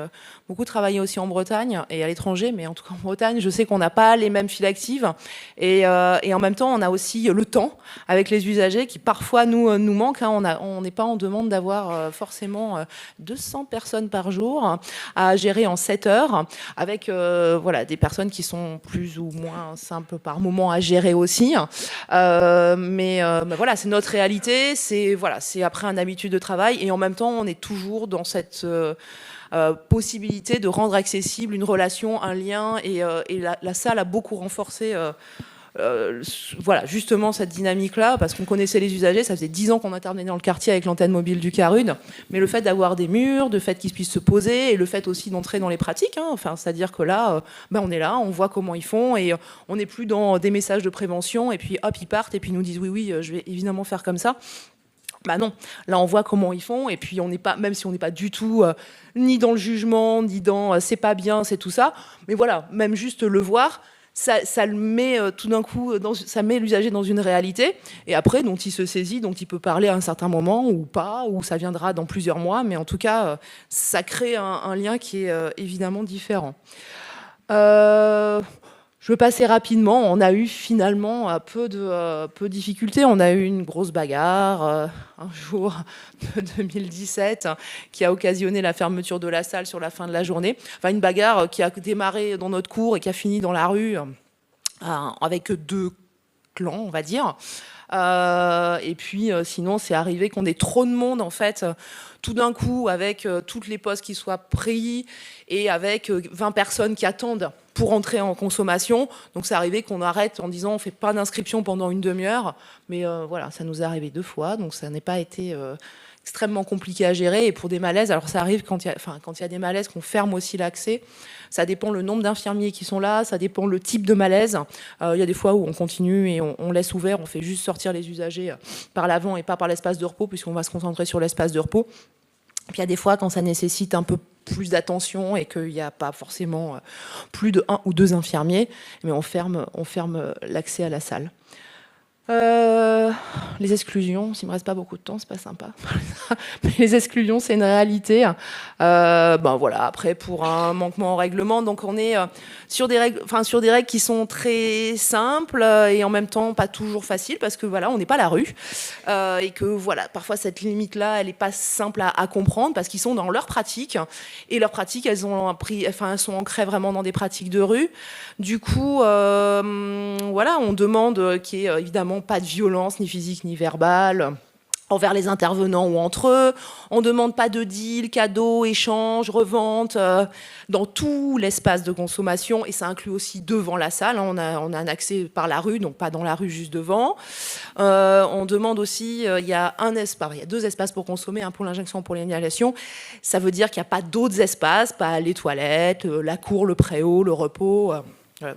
beaucoup travaillé aussi en Bretagne et à l'étranger, mais en tout cas en Bretagne, je sais qu'on n'a pas les mêmes files actives. Et en même temps, on a aussi le temps avec les usagers qui parfois nous manque. Hein. On n'est pas en demande d'avoir forcément 200 personnes par jour à gérer en 7 heures, avec des personnes qui sont plus ou moins simples par moment à gérer aussi. Mais voilà, c'est notre réalité. C'est après une habitude de travail et en même temps on est toujours dans cette possibilité de rendre accessible une relation, un lien et la salle a beaucoup renforcé justement cette dynamique-là, parce qu'on connaissait les usagers, ça faisait 10 ans qu'on intervenait dans le quartier avec l'antenne mobile du Carude, mais le fait d'avoir des murs, le fait qu'ils puissent se poser, et le fait aussi d'entrer dans les pratiques, hein, c'est-à-dire que là, on est là, on voit comment ils font, et on n'est plus dans des messages de prévention, et puis hop, ils partent, et puis ils nous disent oui, je vais évidemment faire comme ça. Non, là on voit comment ils font et puis on n'est pas, même si on n'est pas du tout ni dans le jugement, ni dans c'est pas bien, c'est tout ça, mais voilà, même juste le voir, ça le met tout d'un coup, ça met l'usager dans une réalité et après dont il se saisit, dont il peut parler à un certain moment ou pas, ou ça viendra dans plusieurs mois, mais en tout cas ça crée un lien qui est évidemment différent. Je veux passer rapidement. On a eu finalement peu de difficultés. On a eu une grosse bagarre un jour de 2017 qui a occasionné la fermeture de la salle sur la fin de la journée. Enfin, une bagarre qui a démarré dans notre cour et qui a fini dans la rue avec 2 clans, on va dire. Et puis sinon c'est arrivé qu'on ait trop de monde en fait tout d'un coup avec toutes les postes qui soient pris et avec 20 personnes qui attendent pour entrer en consommation. Donc c'est arrivé qu'on arrête en disant on fait pas d'inscription pendant une demi-heure, mais voilà, ça nous est arrivé 2 fois, donc ça n'est pas été extrêmement compliqué à gérer. Et pour des malaises, alors ça arrive quand il y a des malaises qu'on ferme aussi l'accès. Ça dépend le nombre d'infirmiers qui sont là, ça dépend le type de malaise. Il y a des fois où on continue et on laisse ouvert, on fait juste sortir les usagers par l'avant et pas par l'espace de repos, puisqu'on va se concentrer sur l'espace de repos. Puis il y a des fois quand ça nécessite un peu plus d'attention et qu'il n'y a pas forcément plus de 1 ou 2 infirmiers, mais on ferme l'accès à la salle. Les exclusions, s'il me reste pas beaucoup de temps, c'est pas sympa. Mais les exclusions, c'est une réalité. Voilà. Après, pour un manquement au règlement, donc on est sur des règles qui sont très simples et en même temps pas toujours faciles parce que voilà, on n'est pas à la rue et que voilà, parfois cette limite-là, elle est pas simple à comprendre parce qu'ils sont dans leur pratique et leurs pratiques, elles sont ancrées vraiment dans des pratiques de rue. Du coup, on demande qu'il y ait évidemment pas de violence ni physique ni verbale envers les intervenants ou entre eux. On ne demande pas de deal, cadeaux, échanges, revente dans tout l'espace de consommation et ça inclut aussi devant la salle. On a un accès par la rue, donc pas dans la rue, juste devant. On demande aussi, il y a 2 espaces pour consommer, un pour l'injection, pour l'inhalation. Ça veut dire qu'il n'y a pas d'autres espaces, pas les toilettes, la cour, le préau, le repos.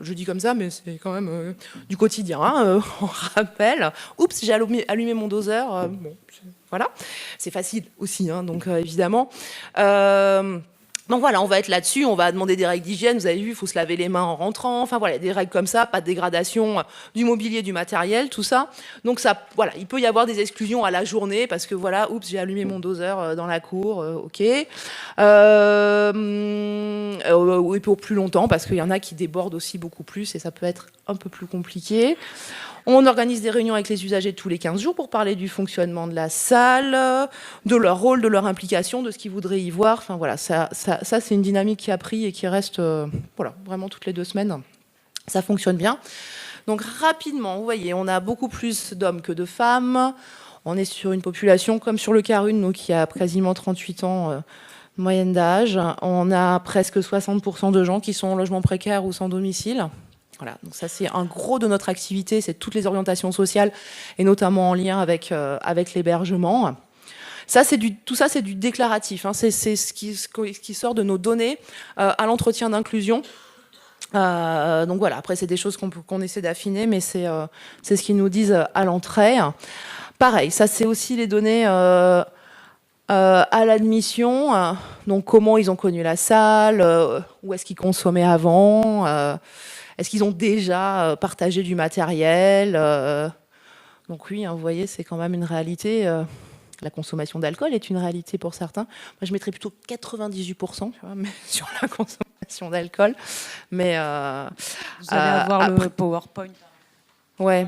Je dis comme ça, mais c'est quand même du quotidien. On rappelle. Oups, j'ai allumé mon doseur. Voilà, c'est facile aussi, donc évidemment. Donc voilà, on va être là-dessus, on va demander des règles d'hygiène. Vous avez vu, il faut se laver les mains en rentrant. Enfin voilà, des règles comme ça, pas de dégradation du mobilier, du matériel, tout ça. Donc ça, voilà, il peut y avoir des exclusions à la journée parce que voilà, oups, j'ai allumé mon doseur dans la cour, ok. Oui, pour plus longtemps parce qu'il y en a qui débordent aussi beaucoup plus et ça peut être un peu plus compliqué. On organise des réunions avec les usagers tous les 15 jours pour parler du fonctionnement de la salle, de leur rôle, de leur implication, de ce qu'ils voudraient y voir. Enfin voilà, ça c'est une dynamique qui a pris et qui reste vraiment toutes les 2 semaines. Ça fonctionne bien. Donc rapidement, vous voyez, on a beaucoup plus d'hommes que de femmes. On est sur une population comme sur le Carude, nous qui a quasiment 38 ans de moyenne d'âge. On a presque 60% de gens qui sont en logement précaire ou sans domicile. Voilà, donc ça c'est un gros de notre activité, c'est toutes les orientations sociales et notamment en lien avec l'hébergement. Tout ça c'est du déclaratif, c'est ce qui sort de nos données à l'entretien d'inclusion. Donc voilà, après c'est des choses qu'on essaie d'affiner, mais c'est ce qu'ils nous disent à l'entrée. Pareil, ça c'est aussi les données à l'admission, donc comment ils ont connu la salle, où est-ce qu'ils consommaient avant. Est-ce qu'ils ont déjà partagé du matériel Donc oui, hein, vous voyez, c'est quand même une réalité. La consommation d'alcool est une réalité pour certains. Moi, je mettrais plutôt 98% tu vois, mais sur la consommation d'alcool. Mais Vous allez avoir le PowerPoint. Ouais.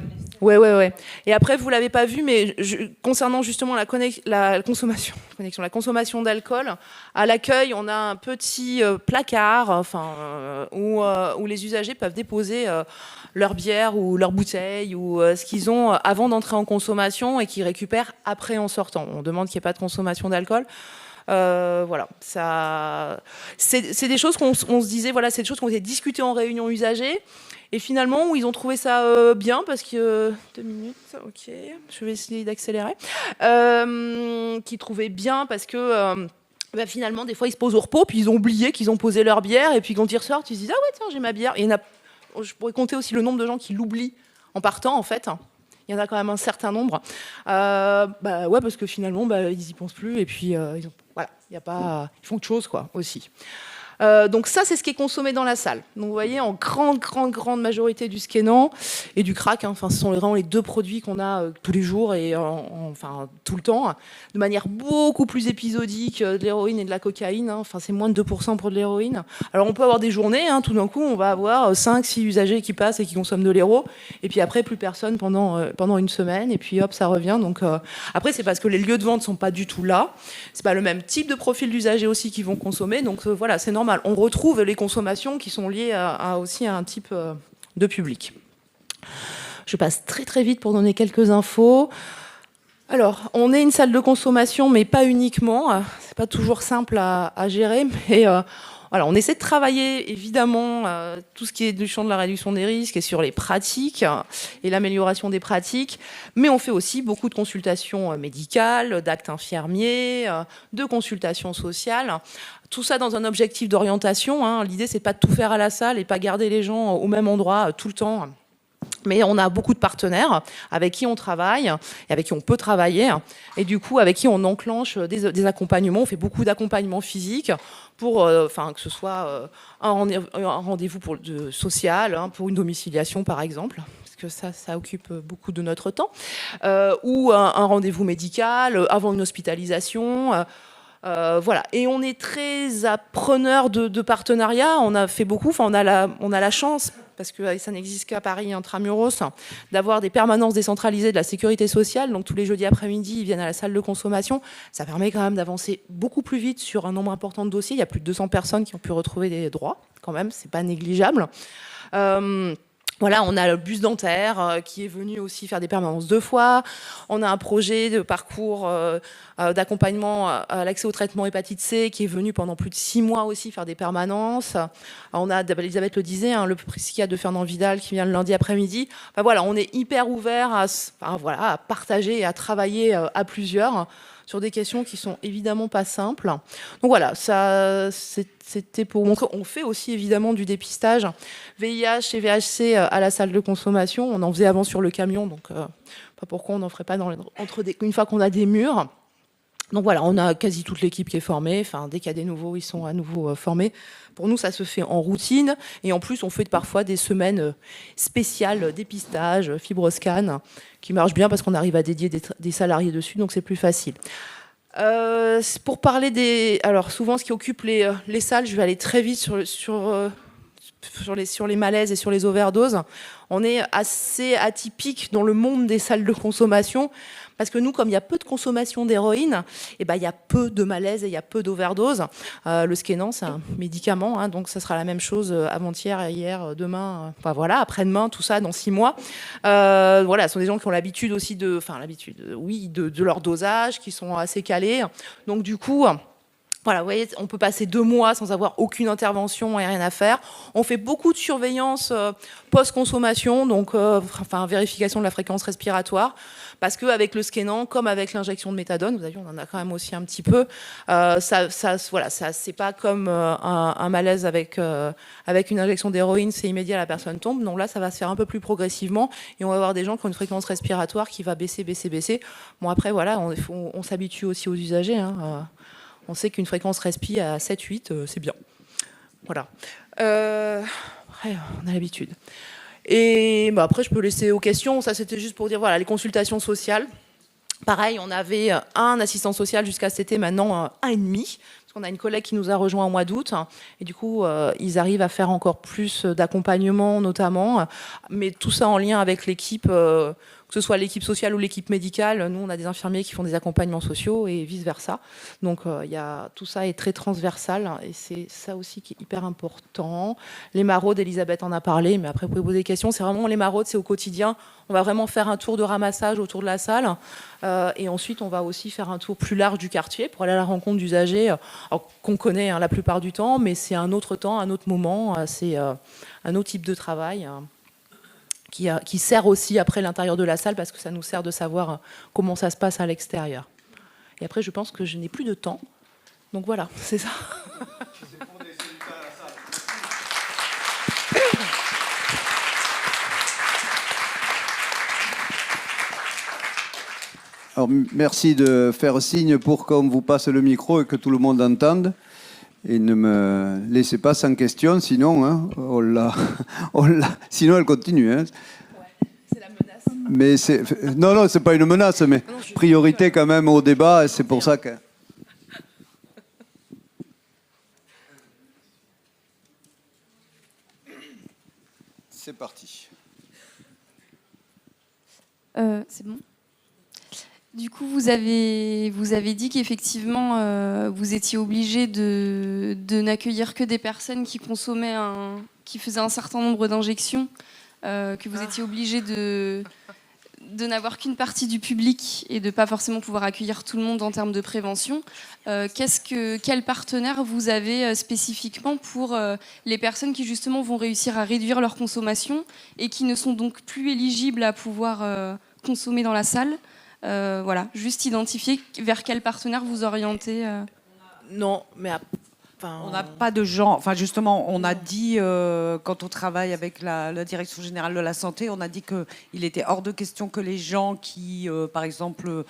Et après, vous l'avez pas vu, mais concernant justement la consommation d'alcool, à l'accueil, on a un petit placard, où les usagers peuvent déposer leur bière ou leur bouteille ou ce qu'ils ont avant d'entrer en consommation et qu'ils récupèrent après en sortant. On demande qu'il n'y ait pas de consommation d'alcool. Voilà, ça, c'est des choses qu'on se disait, voilà, c'est des choses qui ont été discutées en réunion usagers. Et finalement, où ils ont trouvé ça bien, parce que... 2 minutes, ok, je vais essayer d'accélérer. Qu'ils trouvaient bien, parce que finalement, des fois, ils se posent au repos, puis ils ont oublié qu'ils ont posé leur bière, et puis quand ils ressortent, ils se disent « Ah ouais, tiens, j'ai ma bière ». Et je pourrais compter aussi le nombre de gens qui l'oublient en partant, en fait. Il y en a quand même un certain nombre. Ouais, parce que finalement, ils n'y pensent plus, et puis voilà, ils font autre chose, quoi, aussi. Donc ça, c'est ce qui est consommé dans la salle. Donc vous voyez, en grande majorité du Skénan et du crack, hein, ce sont vraiment les 2 produits qu'on a tous les jours et tout le temps, de manière beaucoup plus épisodique de l'héroïne et de la cocaïne. Hein. C'est moins de 2% pour de l'héroïne. Alors on peut avoir des journées, hein, tout d'un coup, on va avoir 5-6 usagers qui passent et qui consomment de l'héro, et puis après, plus personne pendant une semaine, et puis hop, ça revient. Donc après, c'est parce que les lieux de vente ne sont pas du tout là. C'est pas le même type de profil d'usagers aussi qui vont consommer. Donc voilà, c'est normal. On retrouve les consommations qui sont liées aussi à un type de public. Je passe très vite pour donner quelques infos. Alors, on est une salle de consommation, mais pas uniquement. C'est pas toujours simple à gérer, mais voilà, on essaie de travailler évidemment tout ce qui est du champ de la réduction des risques et sur les pratiques et l'amélioration des pratiques, mais on fait aussi beaucoup de consultations médicales, d'actes infirmiers, de consultations sociales. Tout ça dans un objectif d'orientation. Hein. L'idée, c'est pas de tout faire à la salle et pas garder les gens au même endroit tout le temps. Mais on a beaucoup de partenaires avec qui on travaille et avec qui on peut travailler. Et du coup, avec qui on enclenche des accompagnements. On fait beaucoup d'accompagnements physiques pour que ce soit un rendez-vous social, hein, pour une domiciliation, par exemple. Parce que ça occupe beaucoup de notre temps. Ou un rendez-vous médical avant une hospitalisation. Voilà. Et on est très appreneur de partenariats. On a fait beaucoup. On a la chance, parce que ça n'existe qu'à Paris intramuros, d'avoir des permanences décentralisées de la sécurité sociale. Donc tous les jeudis après-midi, ils viennent à la salle de consommation. Ça permet quand même d'avancer beaucoup plus vite sur un nombre important de dossiers. Il y a plus de 200 personnes qui ont pu retrouver des droits, quand même. C'est pas négligeable. Voilà, on a le bus dentaire qui est venu aussi faire des permanences 2 fois. On a un projet de parcours d'accompagnement à l'accès au traitement hépatite C qui est venu pendant plus de 6 mois aussi faire des permanences. On a, Elisabeth le disait, hein, le psychiatre de Fernand Vidal qui vient le lundi après-midi. Voilà, on est hyper ouvert à partager et à travailler à plusieurs sur des questions qui sont évidemment pas simples. Donc voilà, ça c'était pour montrer. On fait aussi évidemment du dépistage VIH et VHC à la salle de consommation. On en faisait avant sur le camion, donc pas pourquoi on n'en ferait pas une fois qu'on a des murs. Donc voilà, on a quasi toute l'équipe qui est formée. Dès qu'il y a des nouveaux, ils sont à nouveau formés. Pour nous, ça se fait en routine. Et en plus, on fait parfois des semaines spéciales dépistage, fibroscan, qui marchent bien parce qu'on arrive à dédier des salariés dessus, donc c'est plus facile. Pour parler alors souvent, ce qui occupe les salles, je vais aller très vite sur les malaises et sur les overdoses. On est assez atypique dans le monde des salles de consommation parce que nous, comme il y a peu de consommation d'héroïne, il y a peu de malaises et il y a peu d'overdoses. Le Skénan, c'est un médicament, hein, donc ça sera la même chose avant-hier, hier, demain, après-demain, tout ça dans 6 mois. Ce sont des gens qui ont l'habitude aussi de leur dosage, qui sont assez calés. Donc du coup... Voilà, vous voyez, on peut passer 2 mois sans avoir aucune intervention et rien à faire. On fait beaucoup de surveillance post-consommation, donc vérification de la fréquence respiratoire, parce qu'avec le Skénan, comme avec l'injection de méthadone, vous avez vu, on en a quand même aussi un petit peu, c'est pas comme un malaise avec une injection d'héroïne, c'est immédiat, la personne tombe. Donc là, ça va se faire un peu plus progressivement et on va avoir des gens qui ont une fréquence respiratoire qui va baisser. Bon, après, voilà, on s'habitue aussi aux usagers, hein, on sait qu'une fréquence respi à 7-8, c'est bien. Voilà. Après, on a l'habitude. Et bah, après, je peux laisser aux questions. Ça, c'était juste pour dire, voilà, les consultations sociales. Pareil, on avait un assistant social jusqu'à cet été, maintenant un et demi. Parce qu'on a une collègue qui nous a rejoint au mois d'août. Et du coup, ils arrivent à faire encore plus d'accompagnement, notamment. Mais tout ça en lien avec l'équipe, que ce soit l'équipe sociale ou l'équipe médicale. Nous, on a des infirmiers qui font des accompagnements sociaux et vice-versa. Donc, tout ça est très transversal. Et c'est ça aussi qui est hyper important. Les maraudes, Elisabeth en a parlé, mais après, vous pouvez poser des questions. C'est vraiment les maraudes, c'est au quotidien. On va vraiment faire un tour de ramassage autour de la salle. Et ensuite, on va aussi faire un tour plus large du quartier pour aller à la rencontre d'usagers qu'on connaît la plupart du temps, mais c'est un autre temps, un autre moment. C'est un autre type de travail qui sert aussi après l'intérieur de la salle parce que ça nous sert de savoir comment ça se passe à l'extérieur. Et après, je pense que je n'ai plus de temps. Donc voilà, c'est ça. Alors, merci de faire signe pour qu'on vous passe le micro et que tout le monde entende. Et ne me laissez pas sans question, sinon, hein, sinon elle continue. Hein. Ouais, c'est la menace. Mais non, c'est pas une menace, mais priorité quand même au débat, et c'est pour ça que... C'est parti. C'est bon. Du coup, vous avez dit qu'effectivement, vous étiez obligé de n'accueillir que des personnes qui consommaient qui faisaient un certain nombre d'injections, que vous étiez obligé de n'avoir qu'une partie du public et de ne pas forcément pouvoir accueillir tout le monde en termes de prévention. Quel partenaire vous avez spécifiquement pour les personnes qui justement vont réussir à réduire leur consommation et qui ne sont donc plus éligibles à pouvoir consommer dans la salle? Voilà, juste identifier vers quel partenaire vous orientez. Non, mais on n'a pas de gens. Enfin, justement, on a dit quand on travaille avec la Direction générale de la santé, on a dit qu'il était hors de question que les gens qui, par exemple,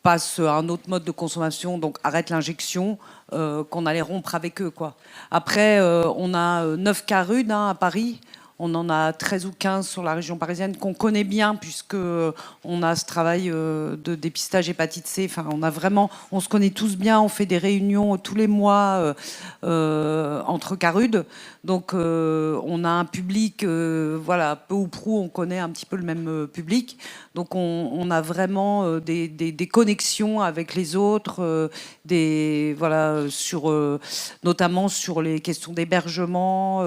passent à un autre mode de consommation, donc arrêtent l'injection, qu'on allait rompre avec eux, quoi. Après, on a 9 cas rudes à Paris. On en a 13 ou 15 sur la région parisienne qu'on connaît bien puisqu'on a ce travail de dépistage hépatite C. Enfin, on se connaît tous bien, on fait des réunions tous les mois entre Carudes. Donc on a un public, voilà, peu ou prou, on connaît un petit peu le même public. Donc on a vraiment des connexions avec les autres, notamment sur les questions d'hébergement.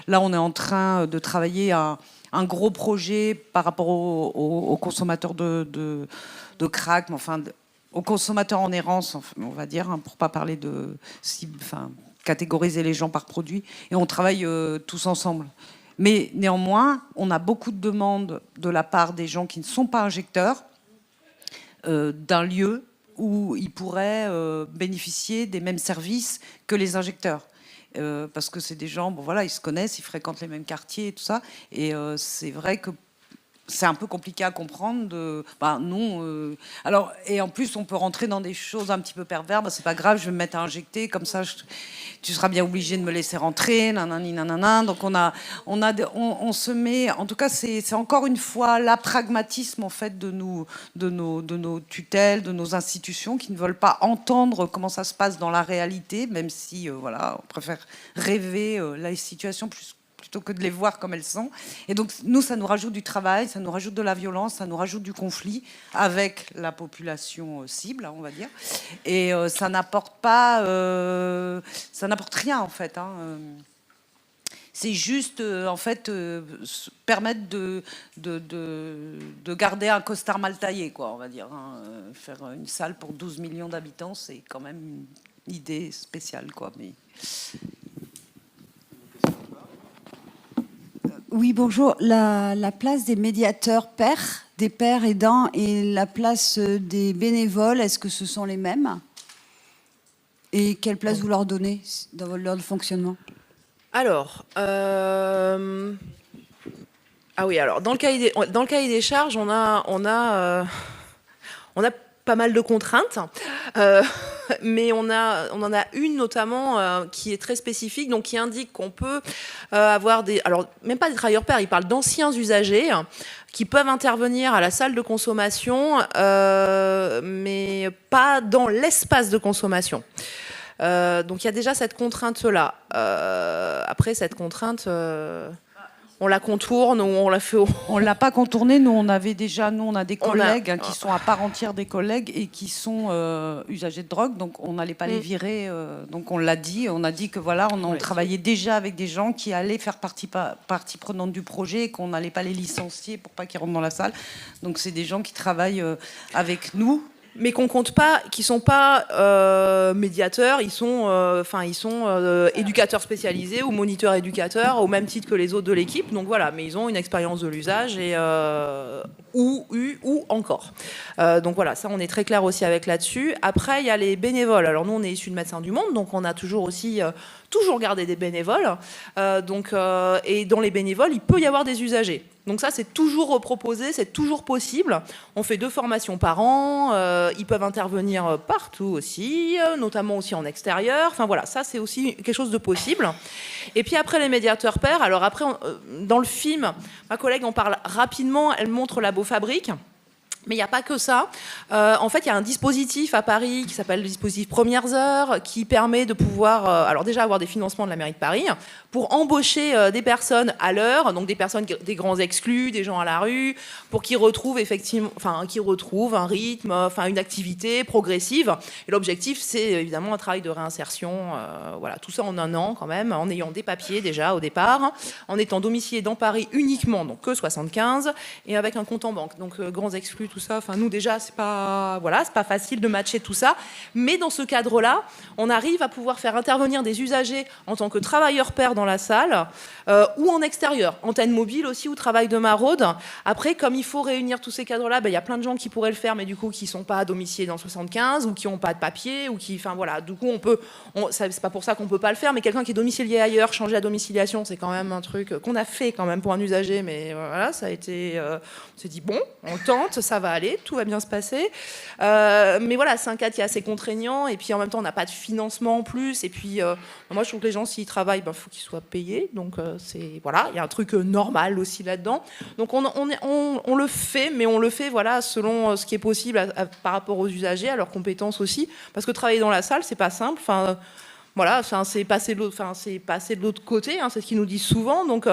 Là, on est en train de travailler un gros projet par rapport aux consommateurs de crack, mais enfin aux consommateurs en errance, on va dire, pour pas parler de catégoriser les gens par produit. Et on travaille tous ensemble. Mais néanmoins, on a beaucoup de demandes de la part des gens qui ne sont pas injecteurs d'un lieu où ils pourraient bénéficier des mêmes services que les injecteurs. Parce que c'est des gens, bon voilà, ils se connaissent, ils fréquentent les mêmes quartiers et tout ça. Et c'est vrai que c'est un peu compliqué à comprendre. Non. Alors, et en plus, on peut rentrer dans des choses un petit peu perverses. C'est pas grave, je vais me mettre à injecter, comme ça, tu seras bien obligé de me laisser rentrer. Nanani, nanana. Donc, on se met. En tout cas, c'est encore une fois la pragmatisme en fait de nos tutelles, de nos institutions qui ne veulent pas entendre comment ça se passe dans la réalité, même si voilà, on préfère rêver la situation plutôt que de les voir comme elles sont. Et donc, nous, ça nous rajoute du travail, ça nous rajoute de la violence, ça nous rajoute du conflit avec la population cible, on va dire. Et ça n'apporte rien, en fait. Hein. C'est juste, en fait, permettre de garder un costard mal taillé, quoi, on va dire. Hein. Faire une salle pour 12 millions d'habitants, c'est quand même une idée spéciale, quoi. Mais... Oui, bonjour. La place des médiateurs pairs, des pères aidants et la place des bénévoles, est-ce que ce sont les mêmes? Et quelle place vous leur donnez dans leur fonctionnement? Alors, ah oui, alors dans le cahier des charges, on a pas mal de contraintes. mais on en a une notamment qui est très spécifique, donc qui indique qu'on peut avoir alors même pas des travailleurs pairs, il parle d'anciens usagers qui peuvent intervenir à la salle de consommation, mais pas dans l'espace de consommation. Donc il y a déjà cette contrainte-là. Après, cette contrainte, on la contourne ou on la fait... On ne l'a pas contournée. Nous, on a des collègues qui sont à part entière des collègues et qui sont usagers de drogue. Donc, on n'allait pas les virer. Donc, on l'a dit. On a dit que voilà, on travaillait déjà avec des gens qui allaient faire partie prenante du projet et qu'on n'allait pas les licencier pour pas qu'ils rentrent dans la salle. Donc, c'est des gens qui travaillent avec nous. Mais qu'on compte pas, qui sont pas médiateurs, ils sont éducateurs spécialisés ou moniteurs éducateurs au même titre que les autres de l'équipe. Donc voilà, mais ils ont une expérience de l'usage et ou encore. Donc voilà, ça on est très clair aussi avec là-dessus. Après il y a les bénévoles. Alors nous on est issus de Médecins du Monde, donc on a toujours aussi toujours gardé des bénévoles. Et dans les bénévoles, il peut y avoir des usagers. Donc ça, c'est toujours proposé, c'est toujours possible. On fait 2 formations par an. Ils peuvent intervenir partout aussi, notamment aussi en extérieur. Enfin voilà, ça c'est aussi quelque chose de possible. Et puis après les médiateurs pairs. Alors après, dans le film, ma collègue en parle rapidement. Elle montre la Beaufabrique. Mais il n'y a pas que ça. En fait, il y a un dispositif à Paris qui s'appelle le dispositif Premières Heures, qui permet de pouvoir, alors déjà avoir des financements de la mairie de Paris, pour embaucher des personnes à l'heure, donc des personnes, des grands exclus, des gens à la rue, pour qu'ils retrouvent effectivement, un rythme, une activité progressive. Et l'objectif, c'est évidemment un travail de réinsertion. Voilà, tout ça en 1 an quand même, en ayant des papiers déjà au départ, en étant domicilié dans Paris uniquement, donc que 75, et avec un compte en banque. Donc grands exclus, tout ça. Enfin, nous déjà, c'est pas facile de matcher tout ça. Mais dans ce cadre-là, on arrive à pouvoir faire intervenir des usagers en tant que travailleurs pairs dans la salle ou en extérieur, antenne mobile aussi ou travail de maraude. Après, comme il faut réunir tous ces cadres-là, il y a plein de gens qui pourraient le faire, mais du coup qui sont pas domiciliés dans 75 ou qui n'ont pas de papier ou qui, du coup c'est pas pour ça qu'on peut pas le faire, mais quelqu'un qui est domicilié ailleurs, changer la domiciliation, c'est quand même un truc qu'on a fait quand même pour un usager, mais voilà, ça a été, on s'est dit bon, on tente, ça va aller, tout va bien se passer. Mais voilà, c'est un cas qui est assez contraignant et puis en même temps, on n'a pas de financement en plus. Et puis, moi, je trouve que les gens, s'ils travaillent, faut qu'ils soient payés. Donc, voilà, il y a un truc normal aussi là-dedans. Donc, on le fait, mais on le fait voilà, selon ce qui est possible par rapport aux usagers, à leurs compétences aussi. Parce que travailler dans la salle, c'est pas simple. Voilà, c'est passer de l'autre côté, c'est ce qu'ils nous disent souvent. Donc,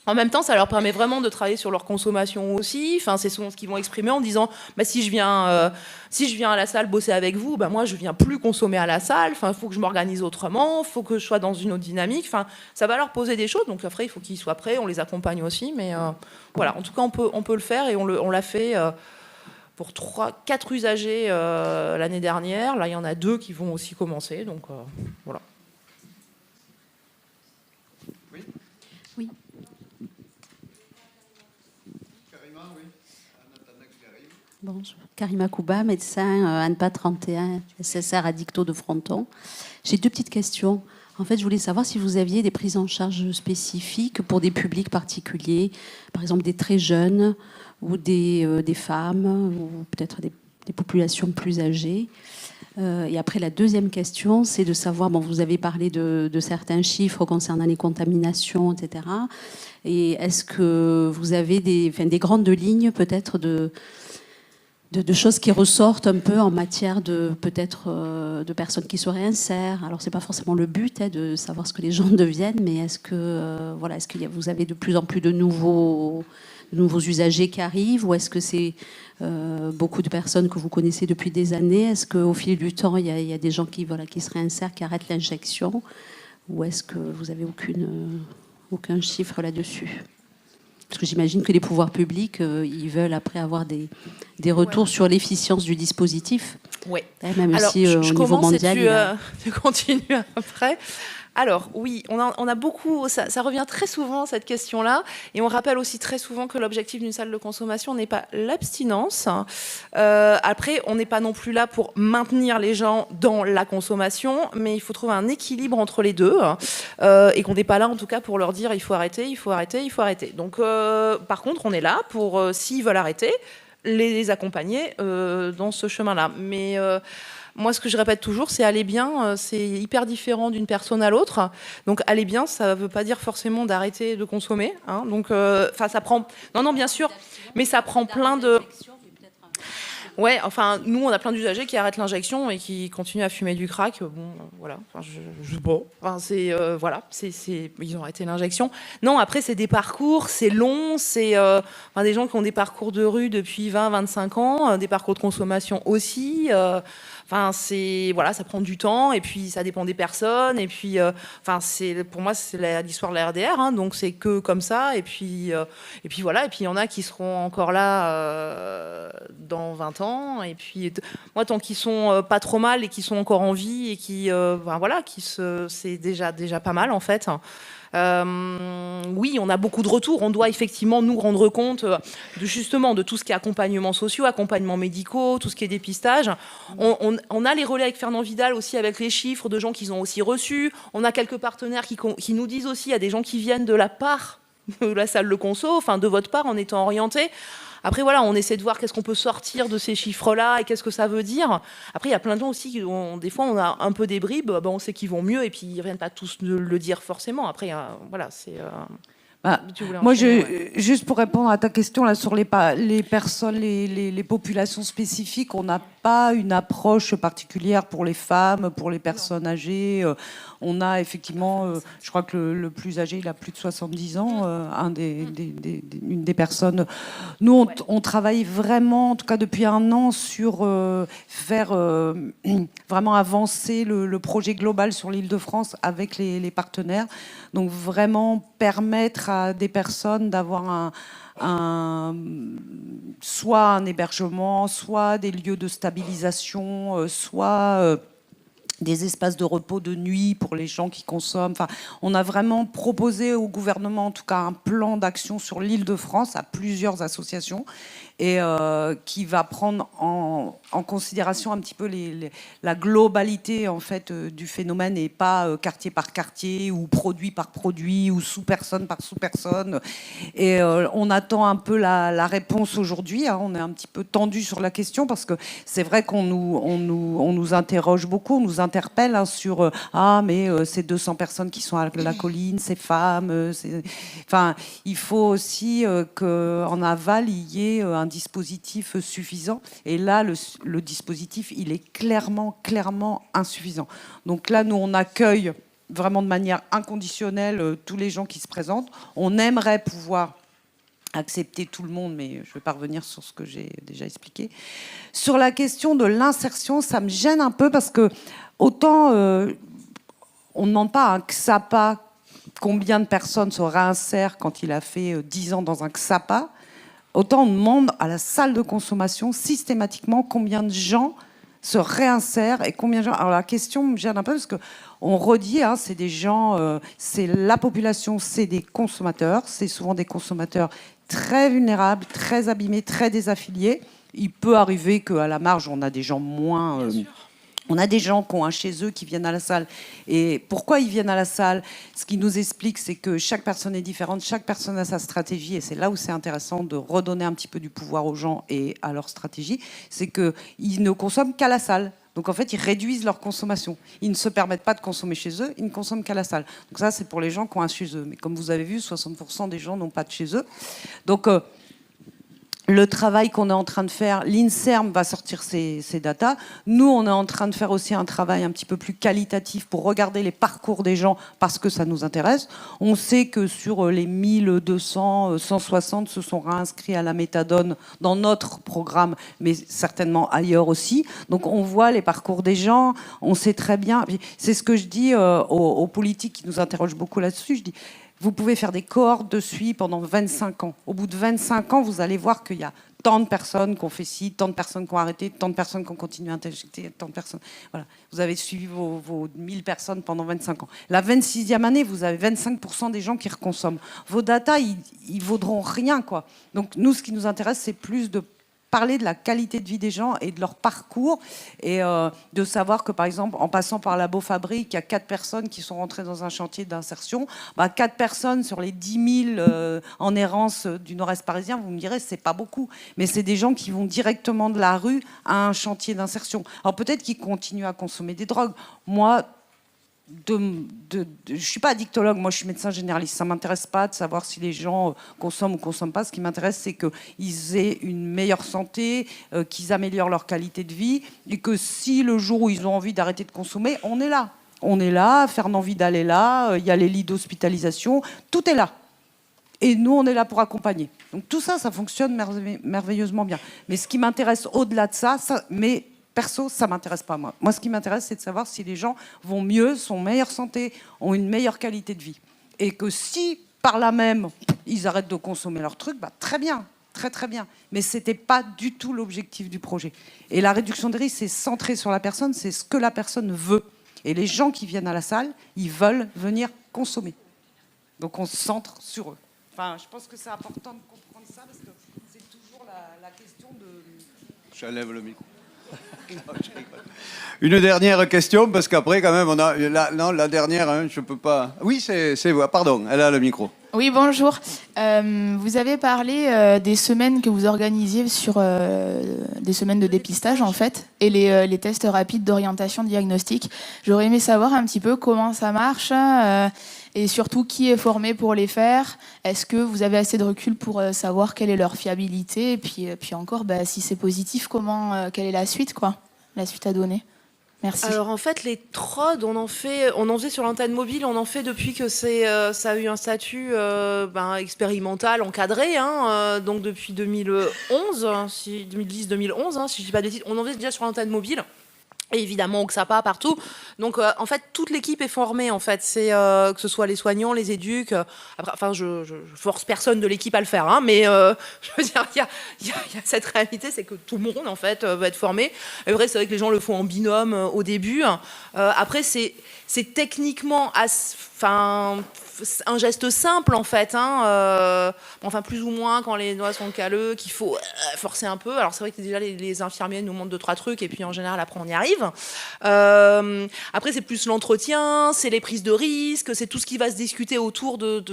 en même temps, ça leur permet vraiment de travailler sur leur consommation aussi. C'est souvent ce qu'ils vont exprimer en disant si je viens à la salle bosser avec vous, moi je viens plus consommer à la salle. Il faut que je m'organise autrement, il faut que je sois dans une autre dynamique. Ça va leur poser des choses. Donc après, il faut qu'ils soient prêts. On les accompagne aussi. Mais voilà, en tout cas, on peut le faire et on l'a fait pour 4 usagers l'année dernière. Là, il y en a 2 qui vont aussi commencer. Donc voilà. Oui. Bonjour. Karima Kouba, médecin ANPA 31, SSR Addicto de Fronton. J'ai 2 petites questions. En fait, je voulais savoir si vous aviez des prises en charge spécifiques pour des publics particuliers, par exemple des très jeunes ou des femmes ou peut-être des populations plus âgées. Et après, la deuxième question, c'est de savoir, vous avez parlé de certains chiffres concernant les contaminations, etc. Et est-ce que vous avez des grandes lignes peut-être de choses qui ressortent un peu en matière de peut-être de personnes qui se réinsèrent. Alors c'est pas forcément le but de savoir ce que les gens deviennent, mais est-ce que vous avez de plus en plus de nouveaux usagers qui arrivent, ou est-ce que c'est beaucoup de personnes que vous connaissez depuis des années? Est-ce qu'au fil du temps il y a des gens qui se réinsèrent, qui arrêtent l'injection, ou est-ce que vous avez aucun chiffre là-dessus? Parce que j'imagine que les pouvoirs publics, ils veulent après avoir des retours sur l'efficience du dispositif. Oui. Même alors, si au niveau mondial... Tu continues après. Alors oui, on a beaucoup, ça revient très souvent cette question-là, et on rappelle aussi très souvent que l'objectif d'une salle de consommation n'est pas l'abstinence. Après, on n'est pas non plus là pour maintenir les gens dans la consommation, mais il faut trouver un équilibre entre les deux, et qu'on n'est pas là en tout cas pour leur dire il faut arrêter, il faut arrêter, il faut arrêter. Donc par contre, on est là pour, s'ils veulent arrêter, les accompagner dans ce chemin-là. Mais Moi, ce que je répète toujours, c'est aller bien, c'est hyper différent d'une personne à l'autre. Donc, aller bien, ça ne veut pas dire forcément d'arrêter de consommer. Hein. Donc, ça prend... Non, bien sûr, mais ça prend plein de... Ouais, enfin, nous, on a plein d'usagers qui arrêtent l'injection et qui continuent à fumer du crack. Bon, voilà. Enfin, bon. Enfin, voilà. Ils ont arrêté l'injection. Non, après, c'est des parcours, c'est long, c'est des gens qui ont des parcours de rue depuis 20, 25 ans, des parcours de consommation aussi. Enfin, voilà, ça prend du temps et puis ça dépend des personnes. Et puis, pour moi, c'est l'histoire de la RDR. Hein, donc, c'est que comme ça. Et puis voilà. Et puis, il y en a qui seront encore là dans 20 ans. Et puis, moi, tant qu'ils sont pas trop mal et qu'ils sont encore en vie et qui, c'est déjà pas mal en fait. Oui, on a beaucoup de retours. On doit effectivement nous rendre compte de tout ce qui est accompagnement social, accompagnement médicaux, tout ce qui est dépistage. On a les relais avec Fernand Vidal aussi, avec les chiffres de gens qu'ils ont aussi reçus. On a quelques partenaires qui nous disent aussi, il y a des gens qui viennent de la part de la salle de conso, enfin de votre part en étant orientés. Après, voilà, on essaie de voir qu'est-ce qu'on peut sortir de ces chiffres-là et qu'est-ce que ça veut dire. Après, il y a plein de gens aussi, des fois, on a un peu des bribes, on sait qu'ils vont mieux et puis ils ne viennent pas tous le dire forcément. Après, voilà, c'est... Moi, juste pour répondre à ta question là, sur les personnes, les populations spécifiques, on n'a pas une approche particulière pour les femmes, pour les personnes âgées. On a effectivement, je crois que le plus âgé, il a plus de 70 ans, une des personnes. Nous, on travaille vraiment, en tout cas depuis un an, sur faire vraiment avancer le projet global sur l'Île-de-France avec les partenaires. Donc vraiment permettre à des personnes d'avoir soit un hébergement, soit des lieux de stabilisation, soit des espaces de repos de nuit pour les gens qui consomment. Enfin, on a vraiment proposé au gouvernement, en tout cas, un plan d'action sur l'Île-de-France à plusieurs associations et qui va prendre en considération un petit peu la globalité en fait du phénomène et pas quartier par quartier ou produit par produit ou sous-personne par sous-personne. Et on attend un peu la réponse aujourd'hui. Hein. On est un petit peu tendu sur la question parce que c'est vrai qu'on nous interroge beaucoup, on nous interpelle hein, sur mais ces 200 personnes qui sont à la colline, ces femmes. Enfin, il faut aussi qu'en aval il y ait un dispositif suffisant. Et là, le dispositif, il est clairement insuffisant. Donc là, nous, on accueille vraiment de manière inconditionnelle tous les gens qui se présentent. On aimerait pouvoir accepter tout le monde, mais je ne vais pas revenir sur ce que j'ai déjà expliqué. Sur la question de l'insertion, ça me gêne un peu parce que autant on ne demande pas à un XAPA combien de personnes se réinsèrent quand il a fait 10 ans dans un XAPA, autant on demande à la salle de consommation systématiquement combien de gens se réinsèrent et combien de gens... Alors la question me gêne un peu parce qu'on redit, hein, c'est des gens, c'est la population, c'est des consommateurs, c'est souvent des consommateurs très vulnérables, très abîmés, très désaffiliés. Il peut arriver qu'à la marge, on a des gens moins... On a des gens qui ont un chez eux qui viennent à la salle. Et pourquoi ils viennent à la salle? Ce qui nous explique, c'est que chaque personne est différente, chaque personne a sa stratégie. Et c'est là où c'est intéressant de redonner un petit peu du pouvoir aux gens et à leur stratégie. C'est qu'ils ne consomment qu'à la salle. Donc en fait, ils réduisent leur consommation. Ils ne se permettent pas de consommer chez eux, ils ne consomment qu'à la salle. Donc ça, c'est pour les gens qui ont un chez eux. Mais comme vous avez vu, 60% des gens n'ont pas de chez eux. Donc... le travail qu'on est en train de faire, l'INSERM va sortir ses datas. Nous, on est en train de faire aussi un travail un petit peu plus qualitatif pour regarder les parcours des gens parce que ça nous intéresse. On sait que sur les 1200, 160 se sont réinscrits à la méthadone dans notre programme, mais certainement ailleurs aussi. Donc on voit les parcours des gens, on sait très bien. C'est ce que je dis aux politiques qui nous interrogent beaucoup là-dessus. Je dis, vous pouvez faire des cohortes de suivi pendant 25 ans. Au bout de 25 ans, vous allez voir qu'il y a tant de personnes qui ont fait ci, tant de personnes qui ont arrêté, tant de personnes qui ont continué à injecter, tant de personnes... Voilà. Vous avez suivi vos 1000 personnes pendant 25 ans. La 26e année, vous avez 25% des gens qui reconsomment. Vos datas, ils vaudront rien, quoi. Donc nous, ce qui nous intéresse, c'est plus de parler de la qualité de vie des gens et de leur parcours et de savoir que, par exemple, en passant par la Beaufabrique, il y a 4 personnes qui sont rentrées dans un chantier d'insertion. 4 personnes sur les 10 000 en errance du nord-est parisien, vous me direz, c'est pas beaucoup. Mais c'est des gens qui vont directement de la rue à un chantier d'insertion. Alors peut-être qu'ils continuent à consommer des drogues. Moi, je ne suis pas addictologue, moi je suis médecin généraliste. Ça ne m'intéresse pas de savoir si les gens consomment ou ne consomment pas. Ce qui m'intéresse, c'est qu'ils aient une meilleure santé, qu'ils améliorent leur qualité de vie, et que si le jour où ils ont envie d'arrêter de consommer, on est là. On est là, Fernand Vidal est là, il y a les lits d'hospitalisation, tout est là. Et nous, on est là pour accompagner. Donc tout ça, ça fonctionne merveilleusement bien. Mais ce qui m'intéresse au-delà de ça, mais perso, ça ne m'intéresse pas, moi. Moi, ce qui m'intéresse, c'est de savoir si les gens vont mieux, sont en meilleure santé, ont une meilleure qualité de vie. Et que si, par là même, ils arrêtent de consommer leurs trucs, très bien, très très bien. Mais ce n'était pas du tout l'objectif du projet. Et la réduction des risques, c'est centré sur la personne, c'est ce que la personne veut. Et les gens qui viennent à la salle, ils veulent venir consommer. Donc on se centre sur eux. Enfin, je pense que c'est important de comprendre ça, parce que c'est toujours la question de... Je lève le micro. Une dernière question, parce qu'après, quand même, on a... la dernière, hein, je peux pas... Oui, c'est vous, pardon, elle a le micro. Oui, bonjour. Vous avez parlé des semaines que vous organisiez sur des semaines de dépistage, en fait, et les tests rapides d'orientation diagnostique. J'aurais aimé savoir un petit peu comment ça marche et surtout qui est formé pour les faire. Est-ce que vous avez assez de recul pour savoir quelle est leur fiabilité? Et puis encore, si c'est positif, quelle est la suite, la suite à donner? Merci. Alors en fait, les TROD, on en faisait sur l'antenne mobile, on en fait depuis que ça a eu un statut expérimental, encadré, donc depuis 2011, 2010-2011, si je dis pas de bêtises, on en faisait déjà sur l'antenne mobile. Et évidemment, que ça pas partout. Donc, en fait, toute l'équipe est formée. En fait, c'est que ce soit les soignants, les éduques. Après, je force personne de l'équipe à le faire, mais je veux dire, il y a cette réalité, c'est que tout le monde en fait va être formé. Et vrai, c'est vrai que les gens le font en binôme au début. Après, c'est techniquement, un geste simple en fait. Plus ou moins quand les doigts sont calleux, qu'il faut forcer un peu. Alors c'est vrai que déjà les infirmiers nous montrent 2-3 trucs et puis en général après on y arrive. Après c'est plus l'entretien, c'est les prises de risques, c'est tout ce qui va se discuter autour de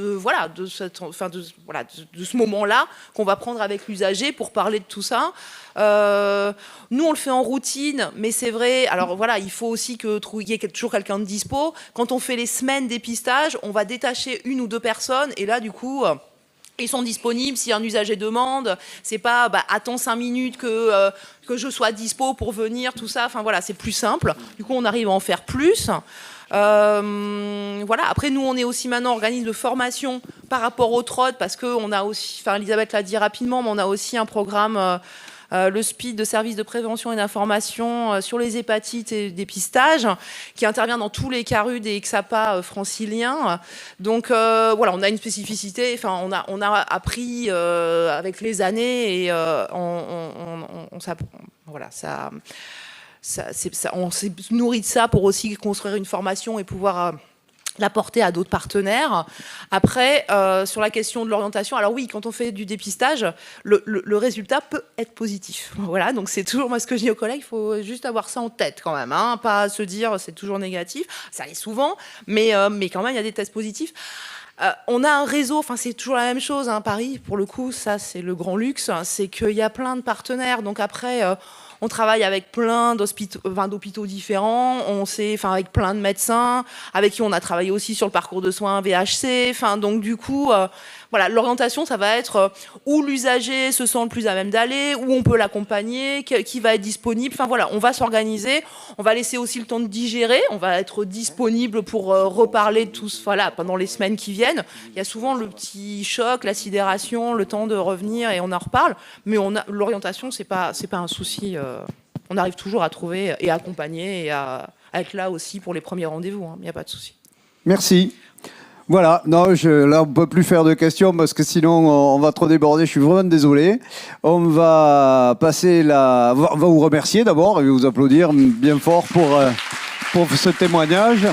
ce moment-là qu'on va prendre avec l'usager pour parler de tout ça. Nous on le fait en routine, mais c'est vrai, alors voilà, il faut aussi qu'il y ait toujours quelqu'un de dispo. Quand on fait les semaines dépistage, on va détacher 1 ou 2 personnes et là du coup ils sont disponibles si un usager demande. C'est pas attends 5 minutes que je sois dispo pour venir, tout ça. Enfin voilà, c'est plus simple. Du coup on arrive à en faire plus. Voilà. Après nous on est aussi maintenant organisme de formation par rapport au TROD, parce que on a aussi, Elisabeth l'a dit rapidement, mais on a aussi un programme le SPID de service de prévention et d'information sur les hépatites et dépistage, qui intervient dans tous les CARUD et XAPA franciliens. Donc voilà, on a une spécificité, on a appris avec les années et on s'est nourri de ça pour aussi construire une formation et pouvoir l'apporter à d'autres partenaires. Après, sur la question de l'orientation, alors oui, quand on fait du dépistage, le résultat peut être positif. Voilà, donc c'est toujours, moi ce que je dis aux collègues, il faut juste avoir ça en tête quand même, pas se dire c'est toujours négatif, ça arrive souvent, mais quand même il y a des tests positifs. On a un réseau, c'est toujours la même chose, Paris, pour le coup, ça c'est le grand luxe, c'est qu'il y a plein de partenaires, donc après... on travaille avec plein d'hôpitaux différents, avec plein de médecins, avec qui on a travaillé aussi sur le parcours de soins VHC. Donc du coup, voilà, l'orientation, ça va être où l'usager se sent le plus à même d'aller, où on peut l'accompagner, qui va être disponible. Voilà, on va s'organiser, on va laisser aussi le temps de digérer, on va être disponible pour reparler de tout pendant les semaines qui viennent. Il y a souvent le petit choc, la sidération, le temps de revenir et on en reparle. Mais l'orientation, c'est pas un souci. On arrive toujours à trouver et à accompagner et à être là aussi pour les premiers rendez-vous. Il n'y a pas de souci. Merci. Voilà, là on ne peut plus faire de questions parce que sinon on va trop déborder, je suis vraiment désolé. On va passer on va vous remercier d'abord et vous applaudir bien fort pour ce témoignage.